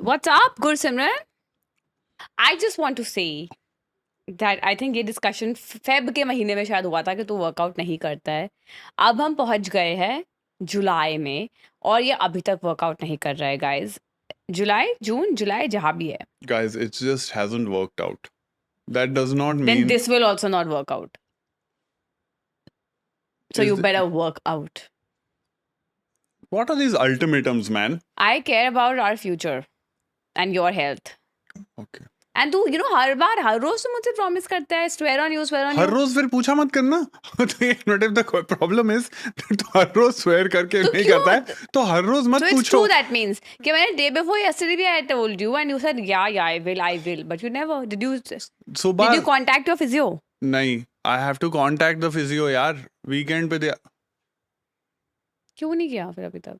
What's up, Gursimran? I just want to say that I think ये discussion Feb के महीने में शायद हुआ था कि तू वर्कआउट नहीं करता है। अब हम पहुंच गए हैं जुलाई में और ये अभी तक वर्कआउट नहीं कर रहा है गाइस। जुलाई, जून, जुलाई जहाँ भी है। Guys, it just hasn't worked out. That does not Then mean this will also not work out. So Is you the- better work out. what are these ultimatums, man? I care about our future and your health. Okay. And तू हर बार हर रोज तो मुझसे promise करता है swear on you, swear on her you. रोज फिर पूछा मत करना। तो एक minute if the problem is तो हर रोज swear करके तो नहीं क्यों? करता है तो हर रोज मत So it's पूछो। true that means कि मैंने day before yesterday भी I told you and you said yeah I will but you never did you सुबह contact your physio? नहीं, I have to contact the physio यार, weekend पे दे। क्यों नहीं किया फिर अभी तक?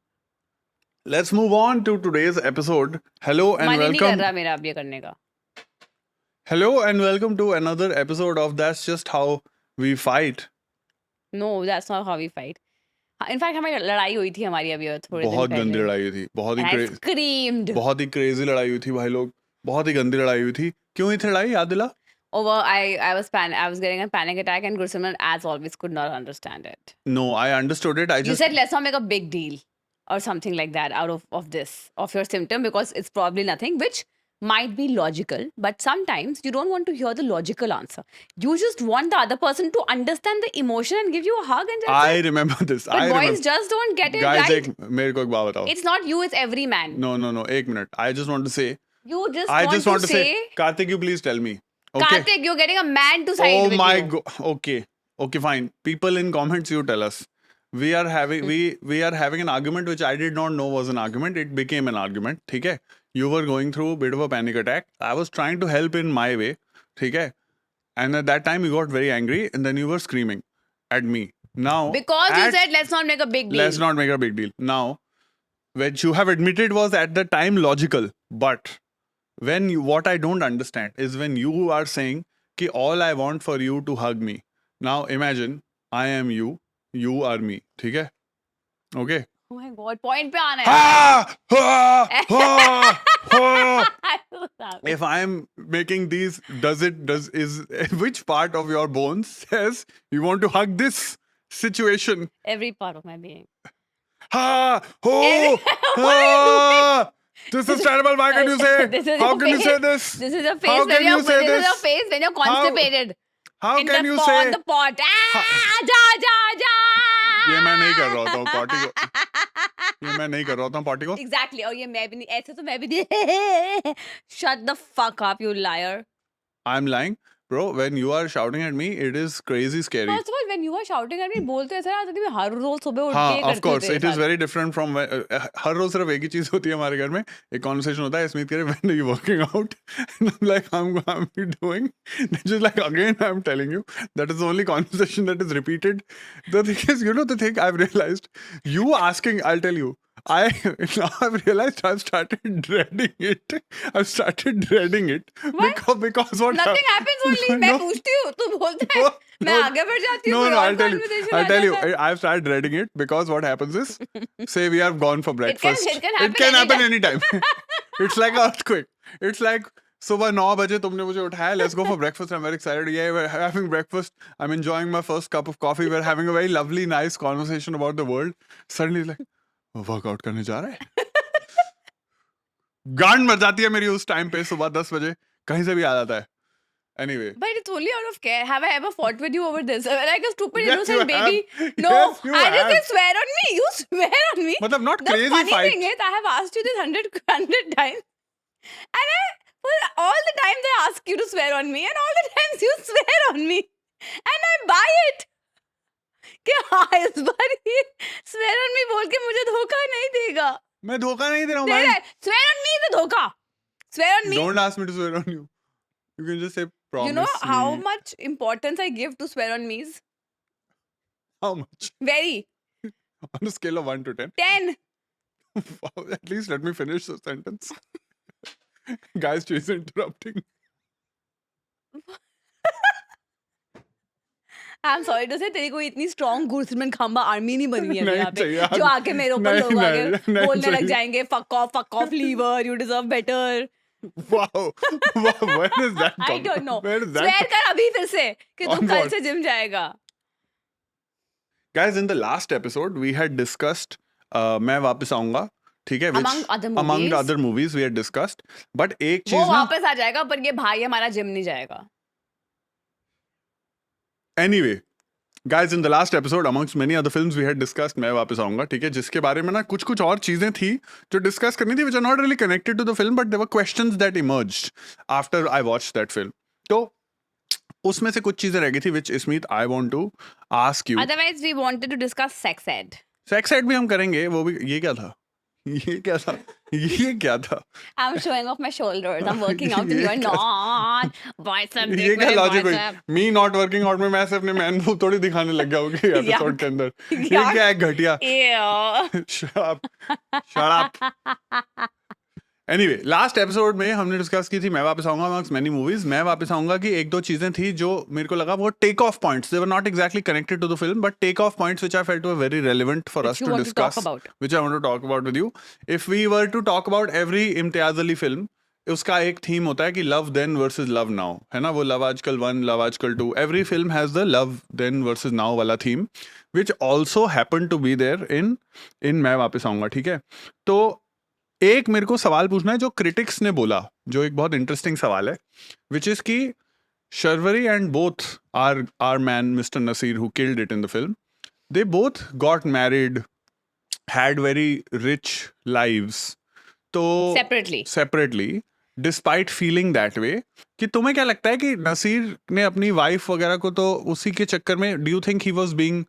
Let's move on to today's episode. Hello and मन ही नहीं कर welcome. रहा मेरा अब ये करने का. Hello and welcome to another episode of That's Just How We Fight. No, that's not how we fight. In fact हमारी लड़ाई हुई थी हमारी अभी थोड़े दिन बहुत पहले. गंदी लड़ाई हुई थी, बहुत And I ही screamed. बहुत ही क्रेजी लड़ाई हुई थी भाई लोग, बहुत ही गंदी लड़ाई हुई थी। क्यों हुई थी लड़ाई, याद दिला? Over I was getting a panic attack and Gursimran as always could not understand it. No, I understood it. I You just said let's not make a big deal or something like that out of this of your symptom because it's probably nothing, which might be logical, but sometimes you don't want to hear the logical answer. You just want the other person to understand the emotion and give you a hug and that's I it. remember this. But I boys remember. just don't get it Guys, right. मेरे को एक बात बताओ. It's not you, it's every man. No. एक minute. I just want to say. You just I want just to want to say, say. Karthik, you please tell me. Okay. Karthik, you're getting a man to side Oh with my you. god. Okay, fine. People in comments, you tell us. We are having we are having an argument which I did not know was an argument. It became an argument. ठीक है? You were going through a bit of a panic attack. I was trying to help in my way. ठीक है? And at that time you got very angry and then you were screaming at me. Now Because you said let's not make a big deal. let's not make a big deal. Now, which you have admitted was at the time logical, but what I don't understand is when you are saying कि all I want for you to hug me. Now imagine I am you, you are me. ठीक है? Okay. Oh my god, point पे आना है. Ah! Ah! Ah! Ah! Stop. If I am making these, is which part of your bones says you want to hug this situation? Every part of my being. Ah! Oh! What are you Ah! This is terrible. Why can you say? This is How your can you face. say this? This is your face How when can you're you say this is your this? face when you're constipated. How in can the you pot, say? on the pot. Ah, जा. ये मैं नहीं कर रहा था party को. ये मैं नहीं कर रहा था पार्टी को. Exactly. और ये मैं भी नहीं ऐसे तो मैं भी नहीं. Shut the fuck up, you liar. I'm lying, bro. When you are shouting at me, it is crazy scary. First of all, when you are shouting at me, बोलते ऐसा ना कि मैं हर रोज सुबह उठ हाँ, के of करती हूँ course, तेरे it is साथ. very different from हर रोज सिर्फ एक ही चीज होती है हमारे घर में. एक कॉन्वर्सेशन होता है स्मिथ कह रहे when are you working out and I'm like I'm doing just like again I'm telling you that is the only conversation that is repeated. The thing is, the thing I've realized, you asking, I'll tell you, now I've realized I've started dreading it. I've started dreading it because what Nothing happens only. मैं पूछती हूँ, तू बोलता है. मैं आगे बढ़ जाती हूँ. No, कोई और I'll tell you. conversation I'll uh tell you. जाता है. I've started dreading it because what happens is, say we have gone for breakfast. it can happen anytime. It's like an earthquake. It's like सुबह 9 बजे तुमने मुझे उठाया. Let's go for breakfast. I'm very excited. Yeah, we're having breakfast. I'm enjoying my first cup of coffee. We're having a very lovely, nice conversation about the world. Suddenly, like, workout करने जा रहा है. गांड मर जाती है मेरी उस टाइम पे सुबह 10 बजे कहीं से भी आ जाता है. Anyway. But it's only out of care. Have I ever fought with you over this? Like a stupid Yes, innocent you baby? have. No, Yes, you I just have. say swear on me. You swear on me. मतलब not The crazy funny fight. thing is, I have asked you this 100 times. And for all the times I ask you to swear on me, and all the times you swear on me. And I buy it. कि हाँ इस बार ये swear on me बोल के मुझे धोखा नहीं देगा. मैं धोखा नहीं दे रहा हूँ दे भाई. रहा है. Swear on me is a धोखा. Swear on me. Don't ask me to swear on you. You can just say promise You know how me. much importance I give to swear on me's? How much? Very. On a scale of 1 to 10. 10. Wow, at least let me finish the sentence. Guys, she's interrupting. I'm sorry to say तेरी कोई इतनी strong Gursimran खांबा army नहीं बनी है अभी नहीं यहाँ पे चाहिए जो यार, आके मेरे ऊपर नहीं, लोग आके नहीं बोलने लग चाहिए। जाएंगे fuck off lever you deserve better Wow, wow, where does that I come? don't know Where does that swear come? कर अभी फिर से कि तू On कल what? से जिम जाएगा Guys, in the last episode, we had discussed मैं वापस आऊंगा, ठीक है? Among other among the movies. other movies we had discussed. But एक वो चीज ना, वापस आ जाएगा पर ये भाई हमारा जिम नहीं जाएगा anyway, guys, in the last episode, amongst many other films we had discussed मैं वापस आऊंगा, ठीक है? जिसके बारे में ना कुछ और चीजें थी जो डिस्कस करनी थी, which are not really connected to the film, but there were questions that emerged after I watched that film. तो उसमें से कुछ चीजें रह गई थी, which Ismeet, I want to ask you. otherwise we wanted to discuss sex ed sex add भी हम करेंगे, वो भी, ये क्या था? ये क्या था? ये क्या था? I'm showing off my shoulders I'm working out and ये you're not bicep ये क्या लॉजिक हुई? bicep me not working out में मैं से अपने मैन मूव थोड़ी दिखाने लग गया होगी एपिसोड के अंदर। ये क्या है घटिया? Ew. Shut up. Anyway, last episode में हमने डिस्कस की थी मैं वापस आऊंगा अमंग्स मेनी मूवीज। मैं वापस आऊंगा कि एक दो चीजें थी जो मेरे को लगा वो take off points, they were not exactly connected to the film but take off points which I felt were very relevant for Which us you to want to talk discuss, about. Which I want to talk about with you. If we were to talk about every Imtiaz Ali film, उसका एक theme होता है कि love then versus love now, है ना? वो love Aaj Kal 1, love Aajkal 2, every film has the love then versus now वाला theme which also happen to be there in मैं वापस आऊंगा, ठीक है? तो एक मेरे को सवाल पूछना है जो क्रिटिक्स ने बोला, जो एक बहुत इंटरेस्टिंग सवाल है, विच इज कि Sharvari and both are man mister Naseer who killed it in the film, they both got married, had very rich lives, तो separately despite feeling that way. कि तुम्हें क्या लगता है कि नसीर ने अपनी वाइफ वगैरह को तो उसी के चक्कर में, do you think he was being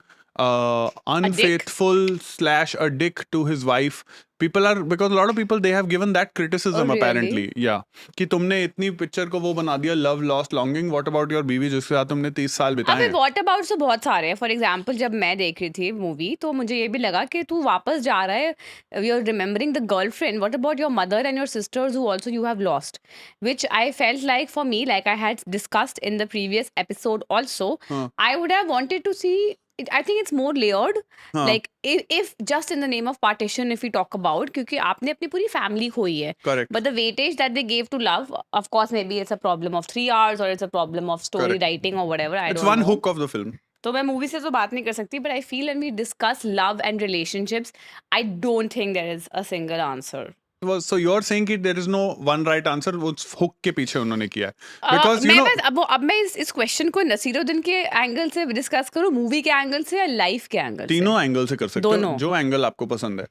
unfaithful / a dick to his wife? People are, because a lot of people they have given that criticism Oh, really? apparently, yeah, कि तुमने इतनी पिक्चर को वो बना दिया love lost longing, what about your बीवी जिसके साथ तुमने 30 साल बिताए अबे हैं? वॉट अबाउट तो बहुत सारे हैं फॉर एग्जाम्पल जब मैं देख रही थी मूवी तो मुझे ये भी लगा कि तू वापस जा रहा है you are remembering the girlfriend what about your mother and your sisters who also you have lost which I felt like for me like I had discussed in the previous episode also हाँ, I would have wanted to see it. I think it's more layered. हाँ, Like if just in the name of partition, if we talk about, क्योंकि आपने अपनी पूरी family खोई है. correct, But the weightage that they gave to love, of course, maybe it's a problem of 3 hours or it's a problem of story correct. writing or whatever. I It's don't one know. hook of the film. तो मैं movie से तो बात नहीं कर सकती, but I feel when we discuss love and relationships, I don't think there is a single answer. So you're saying कि there is no one right answer, वो hook के पीछे उन्होंने किया है, because you मैं know, बस अब मैं इस क्वेश्चन को नसीरुद्दीन के एंगल से डिस्कस करूं, मूवी के एंगल से या लाइफ के एंगल से? तीनों एंगल से कर सकते हो, दोनों। जो एंगल आपको पसंद है।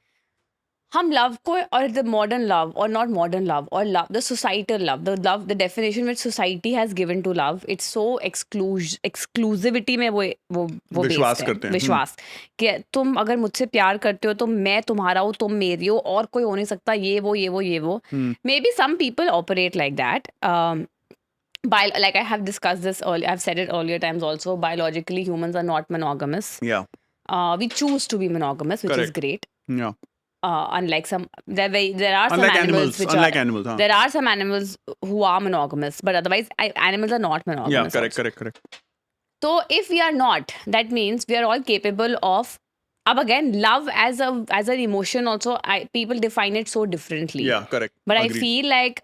हम लव को और द मॉडर्न लव और नॉट मॉडर्न लव और love the societal love the definition which society has given to love, it's so exclusivity में वो विश्वास based है, करते हैं, विश्वास कि तुम अगर मुझसे प्यार करते हो तो मैं तुम्हारा हूँ, तुम मेरी हो, और कोई हो नहीं सकता, ये वो maybe some people operate like that. Like I have discussed this earlier, I've said it earlier times also, biologically humans are not monogamous. Yeah, We choose to be monogamous, which is Correct. great. yeah. Unlike some, there are some Unlike animals which unlike are, animals, हाँ. there are some animals who are monogamous, but otherwise animals are not monogamous. Yeah, correct, also. correct. So if we are not, that means we are all capable of. Ab again, love as an emotion also, people define it so differently. Yeah, correct. But Agreed. I feel like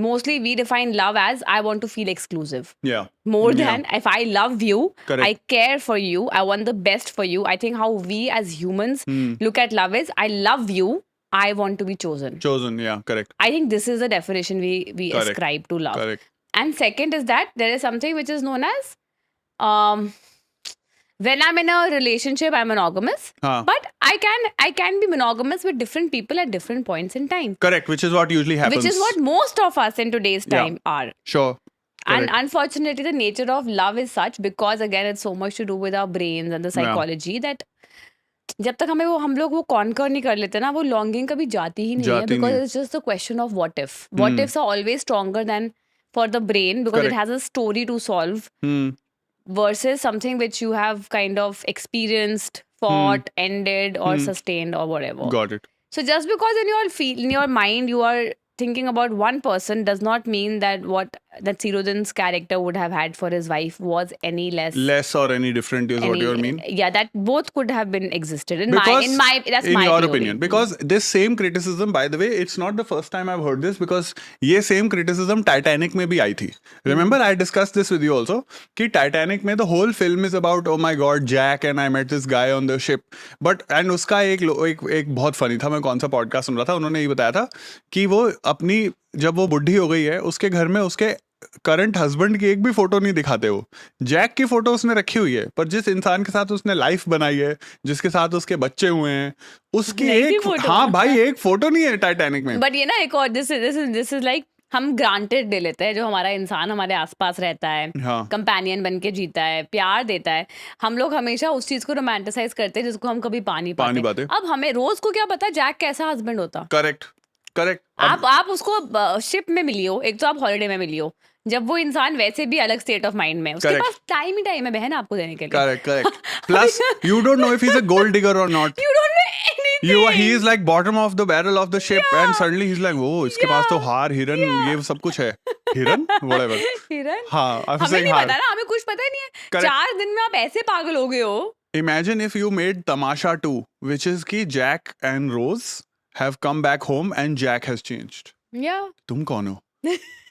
mostly we define love as I want to feel exclusive. Yeah. More Yeah. than if I love you, Correct. I care for you, I want the best for you. I think how we as humans look at love is I love you, I want to be chosen. Chosen, yeah, correct. I think this is the definition we Correct. ascribe to love. Correct. And second is that there is something which is known as when I'm in a relationship, I'm monogamous. हाँ. But I can be monogamous with different people at different points in time. Correct, which is what usually happens. Which is what most of us in today's Yeah. time are. Sure. And Correct. unfortunately, the nature of love is such, because again, it's so much to do with our brains and the psychology, that जब तक हमें हम लोग वो conquer नहीं कर लेते ना, वो लॉन्गिंग कभी जाती ही नहीं है, जाती because नहीं। it's just the question of what if. What ifs are always stronger than for the brain, because it Correct. has a story to solve, versus something which you have kind of experienced, fought, ended, or sustained, or whatever. Got it. So just because in your mind you are thinking about one person does not mean that what that Sirodin's character would have had for his wife was any less or any different is what you mean? Yeah, that both could have been existed in Because that's in my your POV. opinion, because this same criticism, by the way, it's not the first time I've heard this, because ये same criticism Titanic में भी आई थी. Remember I discussed this with you also कि Titanic में the whole film is about, oh my god, Jack and I met this guy on the ship, but and उसका एक बहुत funny था, मैं कौन सा podcast सुन रहा था, उन्होंने ये बताया था कि वो अपनी जब वो बुढ़ी हो गई है उसके घर में उसके करंट हस्बैंड की एक भी फोटो नहीं दिखाते वो. जैक की फोटो उसने रखी हुई है, पर जिस इंसान के साथ उसने लाइफ बनाई है, जिसके साथ उसके बच्चे हुए हैं, उसकी नहीं भी एक photo. हाँ भाई एक फोटो नहीं है टाइटैनिक में. बट ये ना एक और दिस इज लाइक हम ग्रांटेड ले लेते हैं जो हमारा इंसान हमारे आसपास रहता है, हाँ. कंपेनियन बन के जीता है, प्यार देता है, हम लोग हमेशा उस चीज को रोमांटिसाइज करते हैं जिसको हम कभी पा नहीं पाते. अब हमें रोज को क्या पता जैक कैसा हस्बैंड होता. करेक्ट. आप उसको शिप में मिली हो, एक तो आप हॉलिडे में मिली हो, जब वो इंसान वैसे भी अलग स्टेट ऑफ माइंड में, उसके पास टाइम ही टाइम है बहन आपको देने के लिए. Correct. Plus you don't know if he is a gold digger और not. You don't know anything. He is like bottom of the barrel of the ship, and suddenly he's like, oh, इसके पास तो हार, हिरन, ये सब कुछ है. हिरन, whatever. हिरन. हाँ, I'm हमें saying नहीं हार. पता ना, हमें कुछ पता ही नहीं है. Correct. 4 दिन में आप ऐसे पागल हो गए हो. Imagine if you made Tamasha 2, which is कि Jack and Rose have come back home and Jack has changed. Yeah. तुम कौन हो?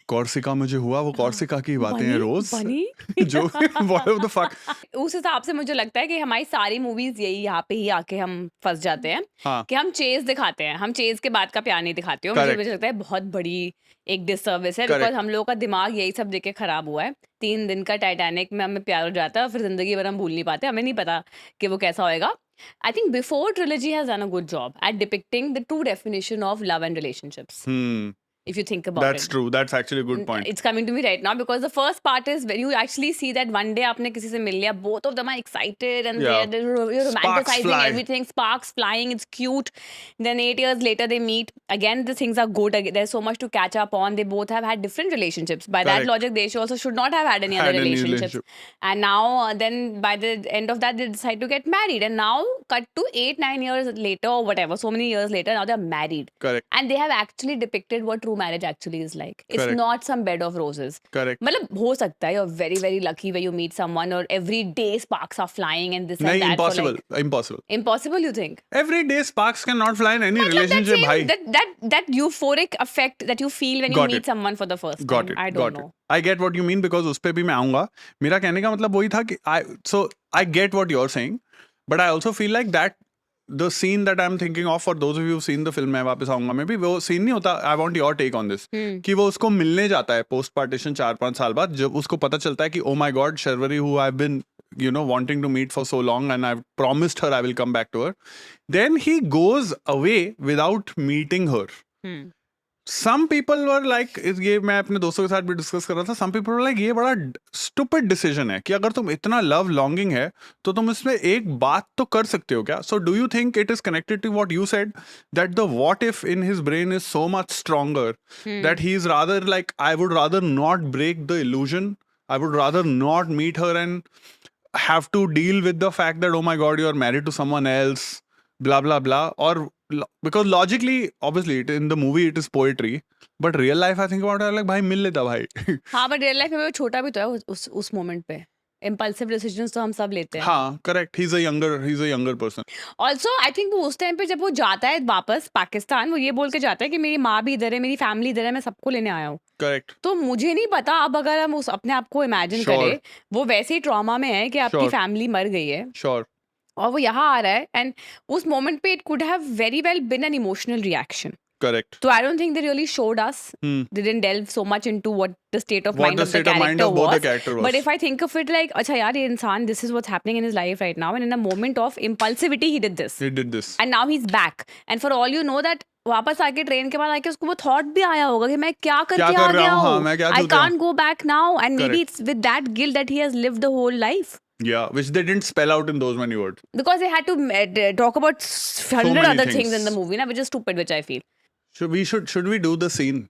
कॉर्सिका मुझे हुआ, वो कॉर्सिका की बातें हैं रोज. बनी जो what the fuck. उस हिसाब से मुझे लगता है कि हमारी सारी मूवीज यही यहाँ पे ही आके हम फंस जाते हैं. हाँ. कि हम चेज दिखाते हैं, हम चेज के बाद का प्यार नहीं दिखाते हो. मुझे लगता है बहुत बड़ी एक डिससर्विस है, बिकॉज हम लोगों का दिमाग यही सब देख के खराब हुआ है. 3 दिन का टाइटैनिक में हमें प्यार हो जाता है और फिर जिंदगी भर हम भूल नहीं पाते. हमें नहीं पता कि वो कैसा होएगा. I think before trilogy has done a good job at depicting the true definition of love and relationships. If you think about That's it. true. That's actually a good point. It's coming to me right now because the first part is when you actually see that one day आपने किसी से मिल लिया, both of them are excited and Yeah. you're Sparks romanticizing fly. everything, sparks flying, it's cute. Then 8 years later they meet. Again, the things are good. There's so much to catch up on. They both have had different relationships. By that Correct. logic, they also should not have had any other relationships. And now, then by the end of that, they decide to get married. And now, cut to 8-9 years later or whatever, so many years later, now they're married. Correct. And they have actually depicted what true marriage actually is like. It's Correct. not some bed of roses. Correct. मतलब हो सकता है you're very very lucky where you meet someone or every day sparks are flying and this and नहीं, that. impossible. For like, Impossible. impossible you think? Every day sparks cannot fly in any मतलब relationship, भाई. that euphoric effect that you feel when you Got meet it. someone for the first time. Got it. I don't Got know. it. I get what you mean because उस पे भी मैं आऊँगा. मेरा कहने का मतलब वही था कि I get what you're saying, but I also feel like that the scene that I'm thinking of, for those of you who've seen the film, मैं वापस आऊँगा, मैं भी वो scene नहीं होता. I want your take on this. कि वो उसको मिलने जाता है post partition 4-5 साल बाद, जब उसको पता चलता है कि oh my god, Sharvari, who I've been wanting to meet for so long and I've promised her I will come back to her. Then he goes away without meeting her. Some people were like, ये मैं अपने दोस्तों के साथ भी discuss कर रहा था. Some people were like, ये बड़ा stupid decision है कि अगर तुम इतना love longing है तो तुम इसमें एक बात तो कर सकते हो क्या? So do you think it is connected to what you said, that the what if in his brain is so much stronger that he's rather like, I would rather not break the illusion, I would rather not meet her and have to deal with the fact that oh my god, you're married to someone else, blah blah blah. Or because logically, obviously, in the movie it is poetry, but real life I think about it like भाई मिल लेता भाई. हाँ, but real life में वो छोटा भी तो है उस moment पे. Impulsive decisions तो हम सब लेते हैं. हाँ, correct. He's a younger person. Also, I think वो उस टाइम पे जब वो जाता है वापस पाकिस्तान, वो ये बोल के जाता है कि मेरी माँ भी इधर है, मेरी फैमिली इधर है, मैं सबको लेने आया हूँ. Correct. तो मुझे नहीं पता, अब अगर हम उस अपने आप को इमेजिन करें, वो वैसे ही ट्रॉमा में है कि आपकी फैमिली मर गई है. Sure. और वो यहाँ आ रहा है एंड उस मोमेंट पे it could have very well been an emotional reaction. Correct. So I don't think they really showed us. They didn't delve so much into what the state of What mind the of the state of mind character of both the was. character was. But if I think of it like, अच्छा यार ये इंसान, this is what's happening in his life right now, and in a moment of impulsivity he did this. He did this. And now he's back. And for all you know that वापस आके train के बाद आके उसको वो thought भी आया होगा कि मैं क्या करके आ गया हूँ. I can't go back now. And maybe it's with that guilt that he has lived the whole life. Yeah, which they didn't spell out in those many words. Because they had to talk about 100 other things in the movie, na, which is stupid, which I feel. Should we do the scene?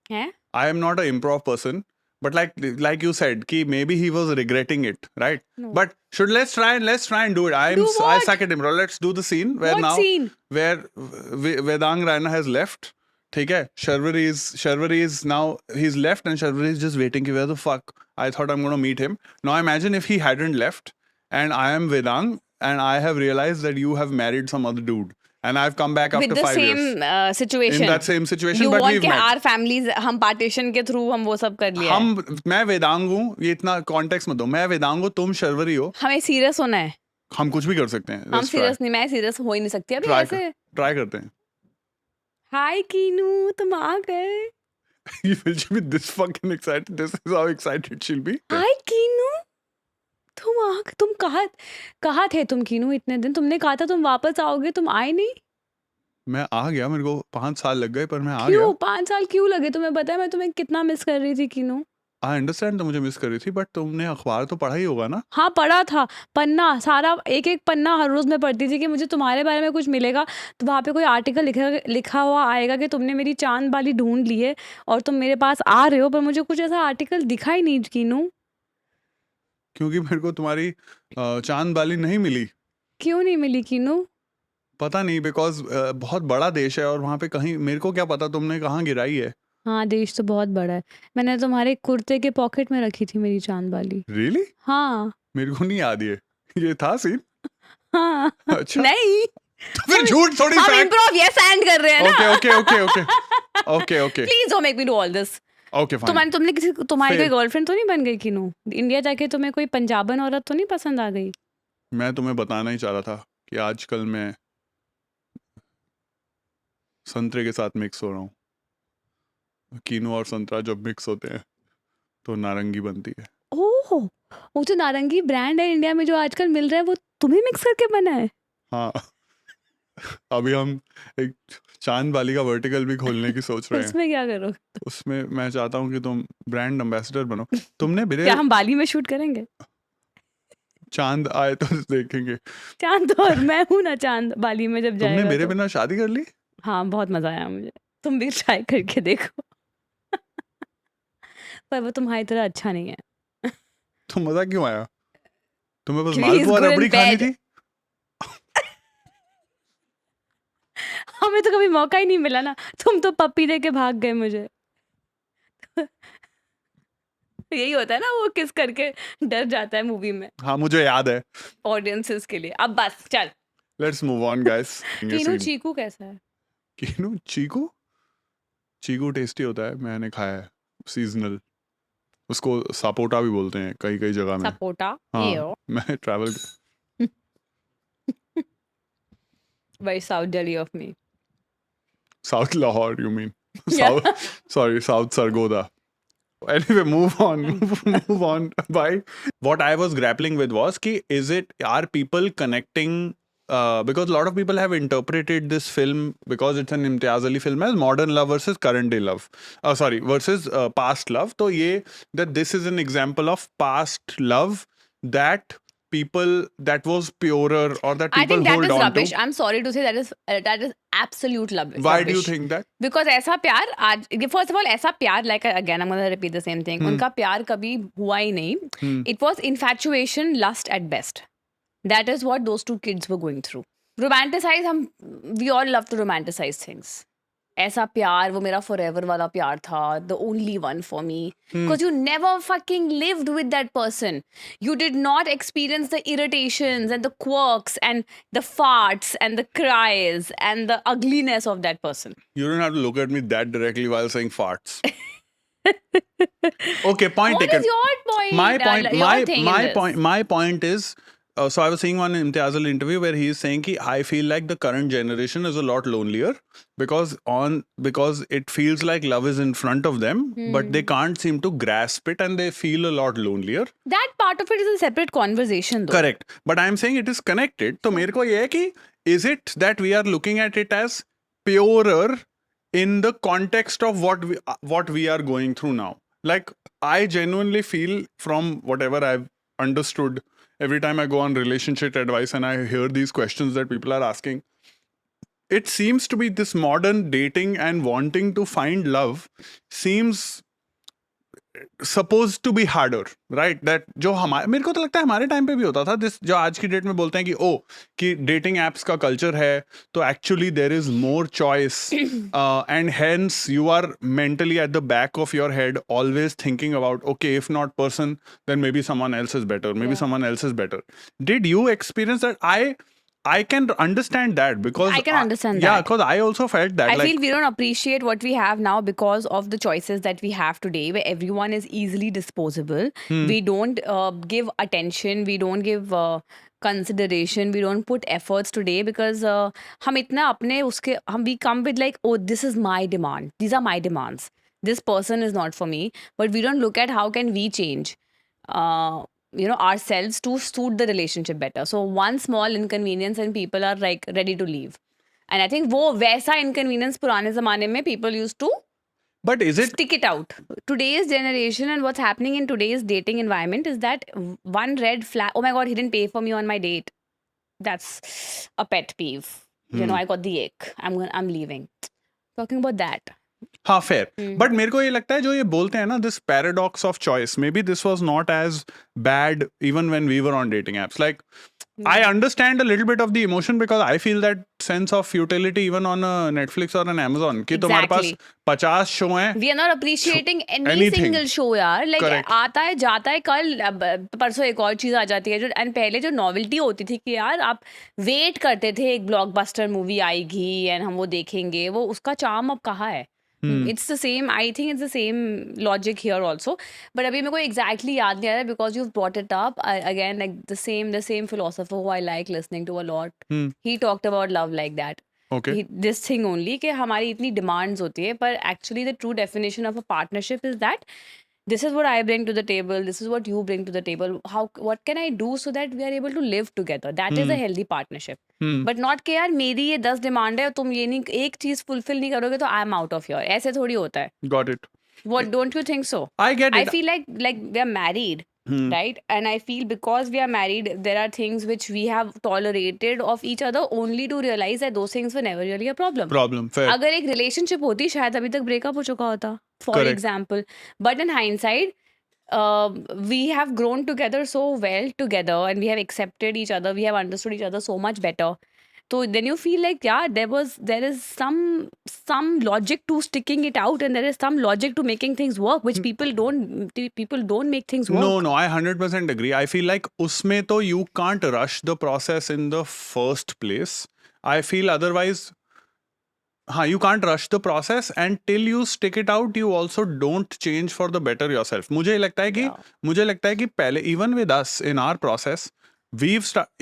Yeah? I am not an improv person, but like you said, ki maybe he was regretting it, right? No. But let's try and do it. I suck at improv. Let's do the scene where What now scene? where Vedang Raina has left ठीक है, Sharvari is now he's left and Sharvari is just waiting. Where the fuck? I thought I'm gonna meet him. Now imagine if he hadn't left, and I am Vedang, and I have realized that you have married some other dude, and I've come back With after the 5 same years. situation. In that same situation, You but want we've कि met. our families हम partition के through हम वो सब कर लिया है. मैं वेदांग हूँ, ये इतना कॉन्टेक्स्ट मत दो. मैं वेदांग हूँ, तुम शर्वरी हो. हमें सीरियस होना है. हम कुछ भी कर सकते हैं. हम सीरियस नहीं, मैं सीरियस हो ही नहीं सकती अभी ऐसे. ट्राई करते हैं. हाय कीनू, तुम आ गए. Will she be this fucking excited? This is how excited she'll be. हाय कीनू, तुम कहाँ थे तुम कीनू इतने दिन? तुमने कहा था तुम वापस आओगे, तुम आए नहीं. मैं आ गया, मेरे को 5 साल लग गए, पर मैं आ क्यों गया. 5 साल क्यों लगे तुम्हें? पता है मैं तुम्हें कितना मिस कर रही थी कीनू. आई अंडरस्टैंड, तो मुझे मिस कर रही थी, बट तुमने अखबार तो पढ़ा ही होगा ना. हाँ पढ़ा था, पन्ना सारा एक एक पन्ना हर रोज मैं पढ़ती थी कि मुझे तुम्हारे बारे में कुछ मिलेगा तो वहाँ पे कोई आर्टिकल लिखा हुआ आएगा कि तुमने मेरी चांद बाली ढूंढ ली है और तुम मेरे पास आ रहे हो, पर मुझे कुछ ऐसा आर्टिकल दिखा ही नहीं कीनू. क्योंकि मेरे को तुम्हारी चांद बाली नहीं मिली. क्यों नहीं मिली कीनू? पता नहीं, बिकॉज बहुत बड़ा देश है और वहाँ पे कहीं मेरे को क्या पता तुमने कहाँ गिराई है. हाँ देश तो बहुत बड़ा है. मैंने तुम्हारे कुर्ते के पॉकेट में रखी थी मेरी चांद बाली. रियली? हाँ. मेरे को नहीं याद ये था सीन. हाँ. अच्छा. नहीं तो फिर झूठ थोड़ी. हम फैक्ट. इम्प्रोव यस एंड कर रहे हैं ना. Okay. Please don't make me do all this. Okay fine. तुम्हारी कोई गर्लफ्रेंड तो नहीं बन गई कीनू? इंडिया जाके तुम्हें कोई पंजाबन औरत तो नहीं पसंद आ गई? मैं तुम्हें बताना ही चाह रहा था कि आजकल मैं संतरे के साथ मिक्स हो रहा हूँ. कीनू और संतरा जब मिक्स होते हैं तो नारंगी बनती है. ओह, वो जो नारंगी ब्रांड है इंडिया में जो आजकल मिल रहा है वो तुम्हें मिक्स करके बना है? हाँ. अभी हम एक चांद बाली का वर्टिकल भी खोलने की सोच रहे हैं. उसमें क्या करोगे? उसमें मैं चाहता हूँ कि तुम ब्रांड एम्बेसडर बनो. तुमने मेरे क्या हम बाली में शूट करेंगे? चांद आए तो देखेंगे. चांद तो और मैं हूँ ना चांद बाली में जब जाएगा तुमने मेरे तो. बिना शादी कर ली? हाँ बहुत मजा आया मुझे. तुम भी ट्राई करके देखो. पर वो तुम्हारी तरह अच्छा नहीं है. तो मजा क्यों आया? तुम्हें बस He's मालपुआ good in रबड़ी खानी bed. थी. हमें तो कभी मौका ही नहीं मिला ना. तुम तो पप्पी दे के भाग गए मुझे. यही होता है ना, वो किस करके डर जाता है मूवी में हाँ मुझे याद है. ऑडियंसेस के लिए. अब बस चल. Let's move on guys. Keenu Cheeku कैसा है? कीनू चीकू टेस्टी होता है. मैंने खाया है. सीजनल. उसको सपोटा भी बोलते हैं कई जगह में. सपोटा. हाँ मैं travel. Very South Delhi of me. South Lahore, you mean? Yeah. South Sargodha. Anyway, move on. Bye. What I was grappling with was are people connecting? Because a lot of people have interpreted this film, because it's an Imtiaz Ali film, as modern love versus current day love. Versus past love. So that this is an example of past love that was purer, or that people I think that hold is on rubbish. to. I'm sorry to say that is absolute love. Why do you think that? Because ऐसा प्यार आज, first of all, ऐसा प्यार, like again I'm gonna repeat the same thing. उनका प्यार कभी हुआ ही नहीं. It was infatuation, lust at best. That is what those two kids were going through. We all love to romanticize things. ऐसा प्यार, वो मेरा forever वाला प्यार था, the only one for me. Because you never fucking lived with that person. You did not experience the irritations and the quirks and the farts and the cries and the ugliness of that person. You don't have to look at me that directly while saying farts. Okay, point taken. What is your point? My point is, so I was seeing one Imtiaz Ali interview where he is saying कि I feel like the current generation is a lot lonelier because it feels like love is in front of them, but they can't seem to grasp it and they feel a lot lonelier. That part of it is a separate conversation though. Correct. But I'm saying it is connected. तो मेरे को ये है कि is it that we are looking at it as purer in the context of what we are going through now? Like, I genuinely feel, from whatever I've understood, every time I go on relationship advice and I hear these questions that people are asking, it seems to be this modern dating and wanting to find love seems supposed to be harder, right? That जो हमारे, मेरे को तो लगता है हमारे time पे भी होता था दिस, जो आज की डेट में बोलते हैं कि ओ कि डेटिंग एप्स का कल्चर है, तो actually there is more choice and hence you are mentally at the back of your head always thinking about okay if not person then maybe someone else is better, maybe Yeah. someone else is better. Did you experience that? I can understand that because I can understand yeah, that. because I also felt that I like feel we don't appreciate what we have now because of the choices that we have today, where everyone is easily disposable. We don't give attention, we don't give consideration, we don't put efforts today because हम इतना अपने उसके हम we come with like, oh, this is my demand, these are my demands, this person is not for me, but we don't look at how can we change ourselves to suit the relationship better. So one small inconvenience and people are like ready to leave. And I think वो वैसा inconvenience पुराने ज़माने में people used to but is it stick it out. Today's generation and what's happening in today's dating environment is that one red flag, oh my God, he didn't pay for me on my date. That's a pet peeve. I got the ick. I'm leaving. Talking about that. हाँ fair but मेरे को ये लगता है जो ये बोलते हैं ना this paradox of choice maybe this was not as bad even when we were on dating apps like I understand a little bit of the emotion because I feel that sense of futility even on a Netflix or an Amazon कि तुम्हारे पास Exactly. 50 show हैं We are not appreciating any anything. single show यार. Like Correct. आता है जाता है कल परसों एक और चीज आ जाती है जो एंड पहले जो नॉवेल्टी होती थी कि यार आप वेट करते थे एक ब्लॉकबस्टर मूवी आएगी एंड हम वो देखेंगे, वो उसका चार्म अब कहाँ है? It's the same. I think it's the same logic here also. But अभी मेरे को exactly याद नहीं आ रहा है because you've brought it up. Again, like the same philosopher who I like listening to a lot. He talked about love like that. Okay. This thing only कि हमारी इतनी demands होती है, पर actually the true definition of a partnership is that this is what I bring to the table, this is what you bring to the table. What can I do so that we are able to live together? That is a healthy partnership. But not कि यार मेरी ये 10 demand है और तुम ये नहीं एक चीज फुलफिल नहीं करोगे तो I am out of your, ऐसे थोड़ी होता है. Got it. What don't you think so? I get I it. feel like we are married, right? And I feel because we are married, there are things which we have tolerated of each other only to realize that those things were never really a problem. Problem. Fair. अगर एक relationship होती शायद अभी तक breakup हो चुका होता, for Correct. Example. But in hindsight we have grown together so well together and we have accepted each other, we have understood each other so much better. So then you feel like yeah, there is some logic to sticking it out and there is some logic to making things work, which people don't make things work. No, I 100% agree. I feel like usme to you can't rush the process in the first place. I feel otherwise, you can't rush the process and till you stick it out, you also don't change for the better yourself. मुझे लगता है कि पहले even with us in our process,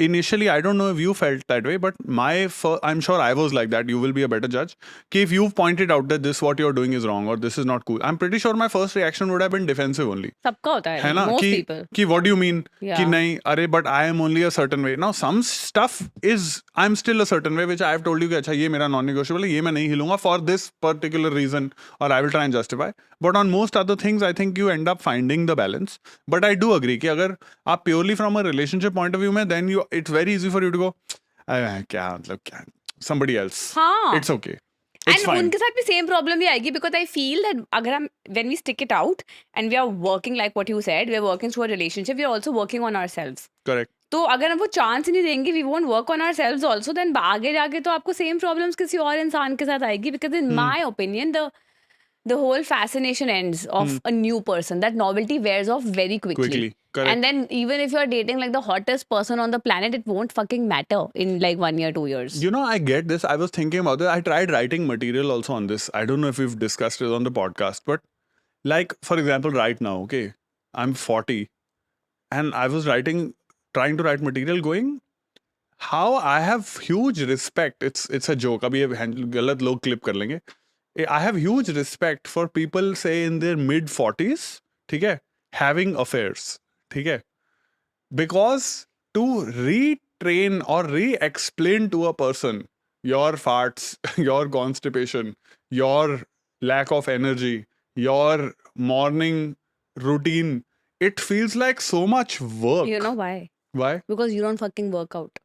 initially, I don't know if you felt that way, but I'm sure I was like that. You will be a better judge. If you've pointed out that this what you're doing is wrong or this is not cool, I'm pretty sure my first reaction would have been defensive only. सबका होता है, ना most कि people. कि what do you mean Yeah. कि नहीं अरे but I am only a certain way. Now some stuff is I'm still a certain way which I have told you कि अच्छा ये मेरा non-negotiable है, ये मैं नहीं हिलूंगा for this particular reason or I will try and justify. But on most other things I think you end up finding the balance. But I do agree कि अगर आप purely from a relationship point of view में then it's very easy for you to go क्या मतलब क्या somebody else. हाँ. It's okay. It's And fine. उनके साथ भी सेम प्रॉब्लम भी आएगी because I feel that अगर हम when we stick it out and we are working like what you said, we are working through a relationship, we are also working on ourselves. Correct. तो अगर हम वो chance ही नहीं देंगे, we won't work on ourselves also, then आगे जाके तो आपको सेम प्रॉब्लम्स किसी और इंसान के साथ आएगी because in my opinion the whole fascination ends of a new person. That novelty wears off very quickly. Correct. And then even if you're dating like the hottest person on the planet, it won't fucking matter in like 1 year, 2 years. You know, I get this. I was thinking about this. I tried writing material also on this. I don't know if we've discussed it on the podcast, but like, for example, right now, okay, I'm 40 and I was trying to write material going, how I have huge respect. It's a joke. अभी ये गलत लोग clip कर लेंगे. I have huge respect for people say in their mid 40s, ठीक है, having affairs, ठीक है, because to retrain or re-explain to a person your farts, your constipation, your lack of energy, your morning routine, it feels like so much work. You know why? Why? Because you don't fucking work out.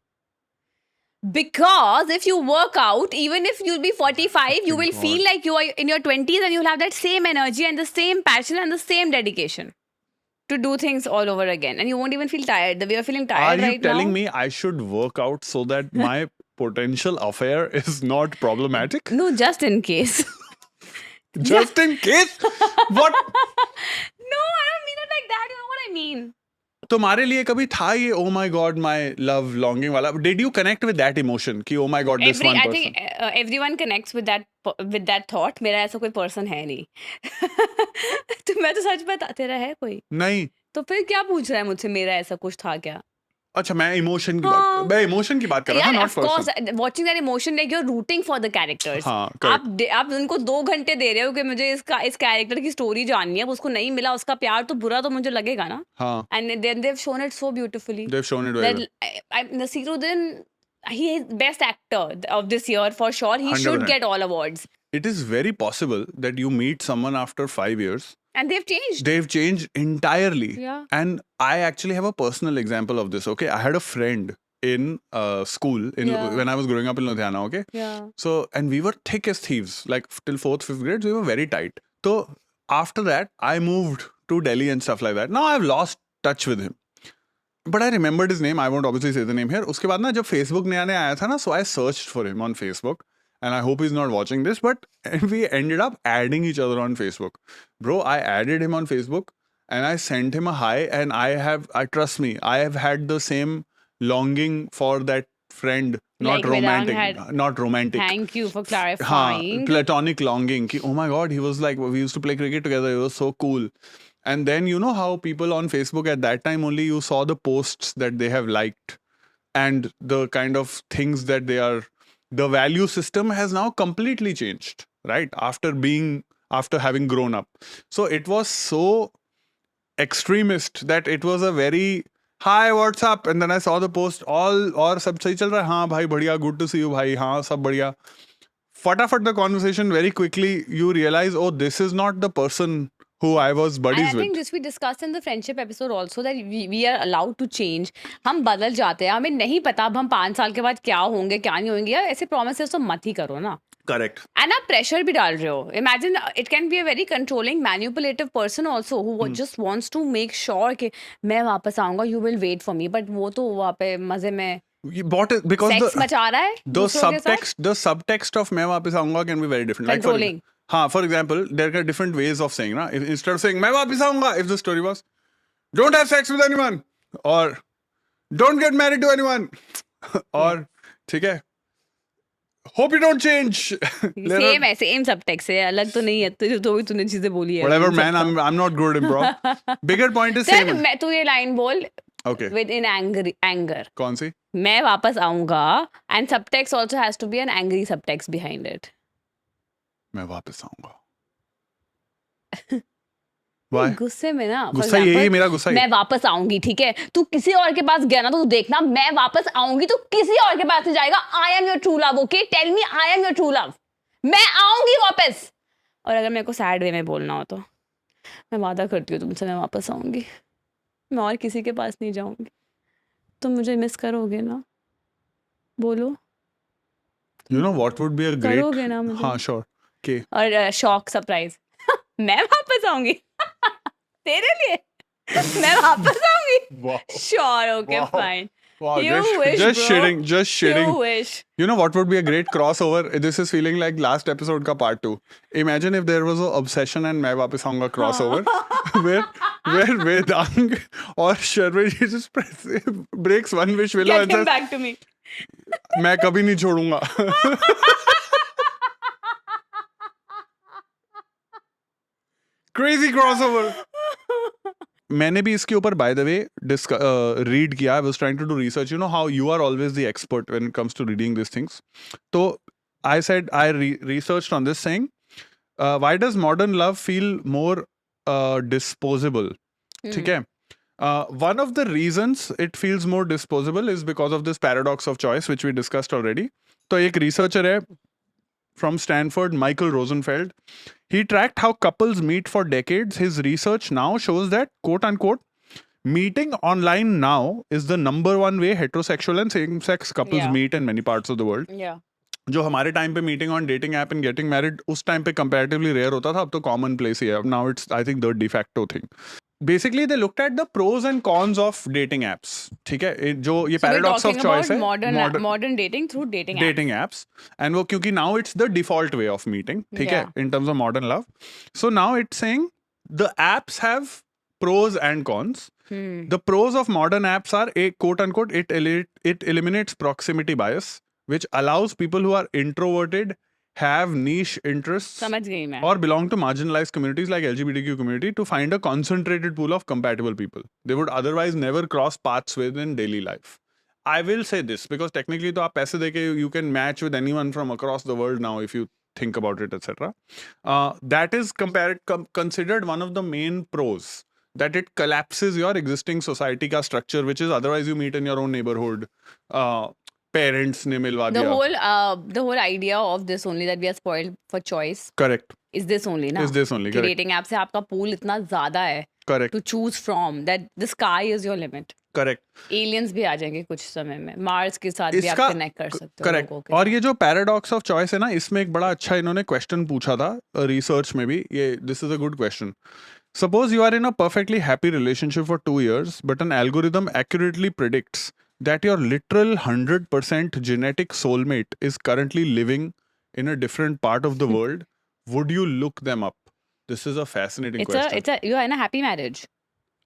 Because if you work out, even if you'll be 45, you will God. feel like you are in your 20s and you'll have that same energy and the same passion and the same dedication to do things all over again. And you won't even feel tired. The way you're feeling Are tired you right telling now. me I should work out so that my potential affair is not problematic? No, just in case. Just in case? What? No, I don't mean it like that. You know what I mean? तुम्हारे लिए कभी था ये oh my god my love longing वाला? Did you connect with that emotion कि oh my god this one I person? think everyone connects with that thought. मेरा ऐसा कोई person है नहीं. तो मैं तो सच बता, तेरा है कोई? नहीं. तो फिर क्या पूछ रहा है मुझसे, मेरा ऐसा कुछ था क्या? अच्छा मैं इमोशन की हाँ. मैं इमोशन की बात कर रहा था, यार not of course, person. watching that emotion like you're rooting for the characters. हाँ, correct. आप उनको 2 घंटे दे रहे हो कि मुझे इस कैरेक्टर की स्टोरी जाननी है, अब उसको नहीं मिला उसका प्यार, तो बुरा तो मुझे लगेगा ना. हाँ. And then they've shown it so beautifully. They've shown it very well. Nasiruddin, he is best actor of this year for sure. He should 100%. get all awards. It is very possible that you meet someone after 5 years. And they've changed. They've changed entirely. Yeah. And I actually have a personal example of this. Okay, I had a friend in school Yeah. when I was growing up in Ludhiana. Okay. Yeah. So, and we were thick as thieves, like till 4th, 5th grade, we were very tight. So, after that, I moved to Delhi and stuff like that. Now, I've lost touch with him. But I remembered his name. I won't obviously say the name here. उसके बाद ना जब Facebook नया नया आया था ना, so I searched for him on Facebook. And I hope he's not watching this, but we ended up adding each other on Facebook. Bro, I added him on Facebook and I sent him a hi, and trust me, I have had the same longing for that friend, not Like Vedant romantic, had. not romantic. Thank you for हाँ, clarifying. platonic longing कि oh my god, he was like, we used to play cricket together, he was so cool. And then you know how people on Facebook at that time only you saw the posts that they have liked and the kind of things that they are, the value system has now completely changed, right? After having grown up. So it was so extremist that it was a very hi what's up, and then I saw the post all और सब सही चल रहा है, हाँ भाई बढ़िया, good to see you भाई, हाँ सब बढ़िया. Fatafat the conversation, very quickly you realize, oh, this is not the person who I was buddies And I think with. this we discussed in the friendship episode also, that we are allowed to change. हम बदल जाते हैं, हमें नहीं पता अब हम 5 साल के बाद क्या होंगे क्या नहीं होंगे. यार ऐसे promises तो मत ही करो ना. Correct. And आप pressure भी डाल रहे हो. Imagine it can be a very controlling, manipulative person also who just wants to make sure कि मैं वापस आऊँगा, you will wait for me. But वो तो वहाँ पे मजे में You bought it because sex मचा रहा है the दूसरों के साथ. the subtext of मैं वापस आऊँगा can be very different. Controlling. Like for example, there are different ways of saying, ना. Instead of saying मैं वापस आऊँगा, if the story was don't have sex with anyone or don't get married to anyone or ठीक है, hope you don't change. Same है, same subtext है, अलग तो नहीं है. तो भी तूने चीजें बोली है. Whatever man, I'm not good improv. Bigger point is चल same. मैं तू ये लाइन बोल Okay. with in anger. कौन सी? मैं वापस आऊंगा, and subtext also has to be an angry subtext behind it. मैं वापस आऊँगा. Why? गुस्से में ना, for गुस्सा यही है, example, मेरा गुस्सा मैं वापस आऊंगी, ठीक है, तू किसी और के पास गया ना तो तू देखना, मैं वापस आऊंगी तो किसी और के पास नहीं जाएगा. I am your true love. Okay, tell me I am your true love. मैं आऊंगी वापस. और अगर मेरे को सैड वे में बोलना हो तो मैं वादा करती हूँ तुमसे, मैं वापस आऊंगी, मैं और किसी के पास नहीं जाऊंगी. तुम मुझे मिस करोगे ना? बोलो. You know what would be a great? करोगे ना मुझे? हाँ, sure. Okay. और शॉक सरप्राइज. मैं वापस आऊंगी तेरे लिए. मैं वापस आऊंगी. Wow. Sure, okay, Wow. fine. Wow. You wish, just bro. shitting. Just shitting. You wish. You know what would be a great crossover? This is feeling like last episode ka part 2. Imagine if there was a obsession and मैं वापस आऊँगा crossover where Vedang or Sharvil just breaks one wish willow Get and him says back to me. मैं कभी नहीं छोड़ूंगा. Crazy crossover. मैंने भी इसके ऊपर by the way read किया. I was trying to do research. You know how you are always the expert when it comes to reading these things. So I said I researched on this saying, why does modern love feel more disposable? ठीक है. One of the reasons it feels more disposable is because of this paradox of choice which we discussed already. तो एक researcher है from Stanford, Michael Rosenfeld. He tracked how couples meet for decades. His research now shows that, quote unquote, meeting online now is the number one way heterosexual and same-sex couples Yeah. meet in many parts of the world. Yeah. जो हमारे time पे meeting on dating app and getting married उस time पे comparatively rare होता था, अब तो commonplace ही है. Now it's I think the de facto thing. Basically they looked at the pros and cons of dating apps. ठीक है, जो ये So we're paradox of talking choice about है, modern dating through dating apps. dating apps, and वो क्योंकि now it's the default way of meeting, ठीक है, Yeah. in terms of modern love. So now it's saying the apps have pros and cons. The pros of modern apps are a quote unquote it eliminates proximity bias, which allows people who are introverted, have niche interests, समझ गई मैं. or belong to marginalized communities like LGBTQ community to find a concentrated pool of compatible people they would otherwise never cross paths with in daily life. I will say this because technically तो आप पैसे देके you can match with anyone from across the world now if you think about it, etc. That is considered one of the main pros, that it collapses your existing society का structure which is otherwise you meet in your own neighborhood. Parents ने मिलवा The दिया. the whole idea of this only that we are spoiled for choice Correct. is this only ना. Is this only, कि correct. dating app से आपका pool इतना ज़्यादा है Correct. to choose from that the sky is your limit. Correct. Aliens भी आ जाएंगे कुछ समय में. Mars के साथ भी आप इसका connect कर सकते हो करेक्ट. लोगों के और साथ. ये जो पैराडॉक्स ऑफ चॉइस है ना, इसमें एक बड़ा अच्छा इन्होंने क्वेश्चन पूछा था रिसर्च में भी. ये this is a good question. Suppose you are in a perfectly happy relationship for 2 years, but an algorithm accurately predicts that your literal 100% genetic soulmate is currently living in a different part of the world. Would you look them up? This is a fascinating question. You are in a happy marriage.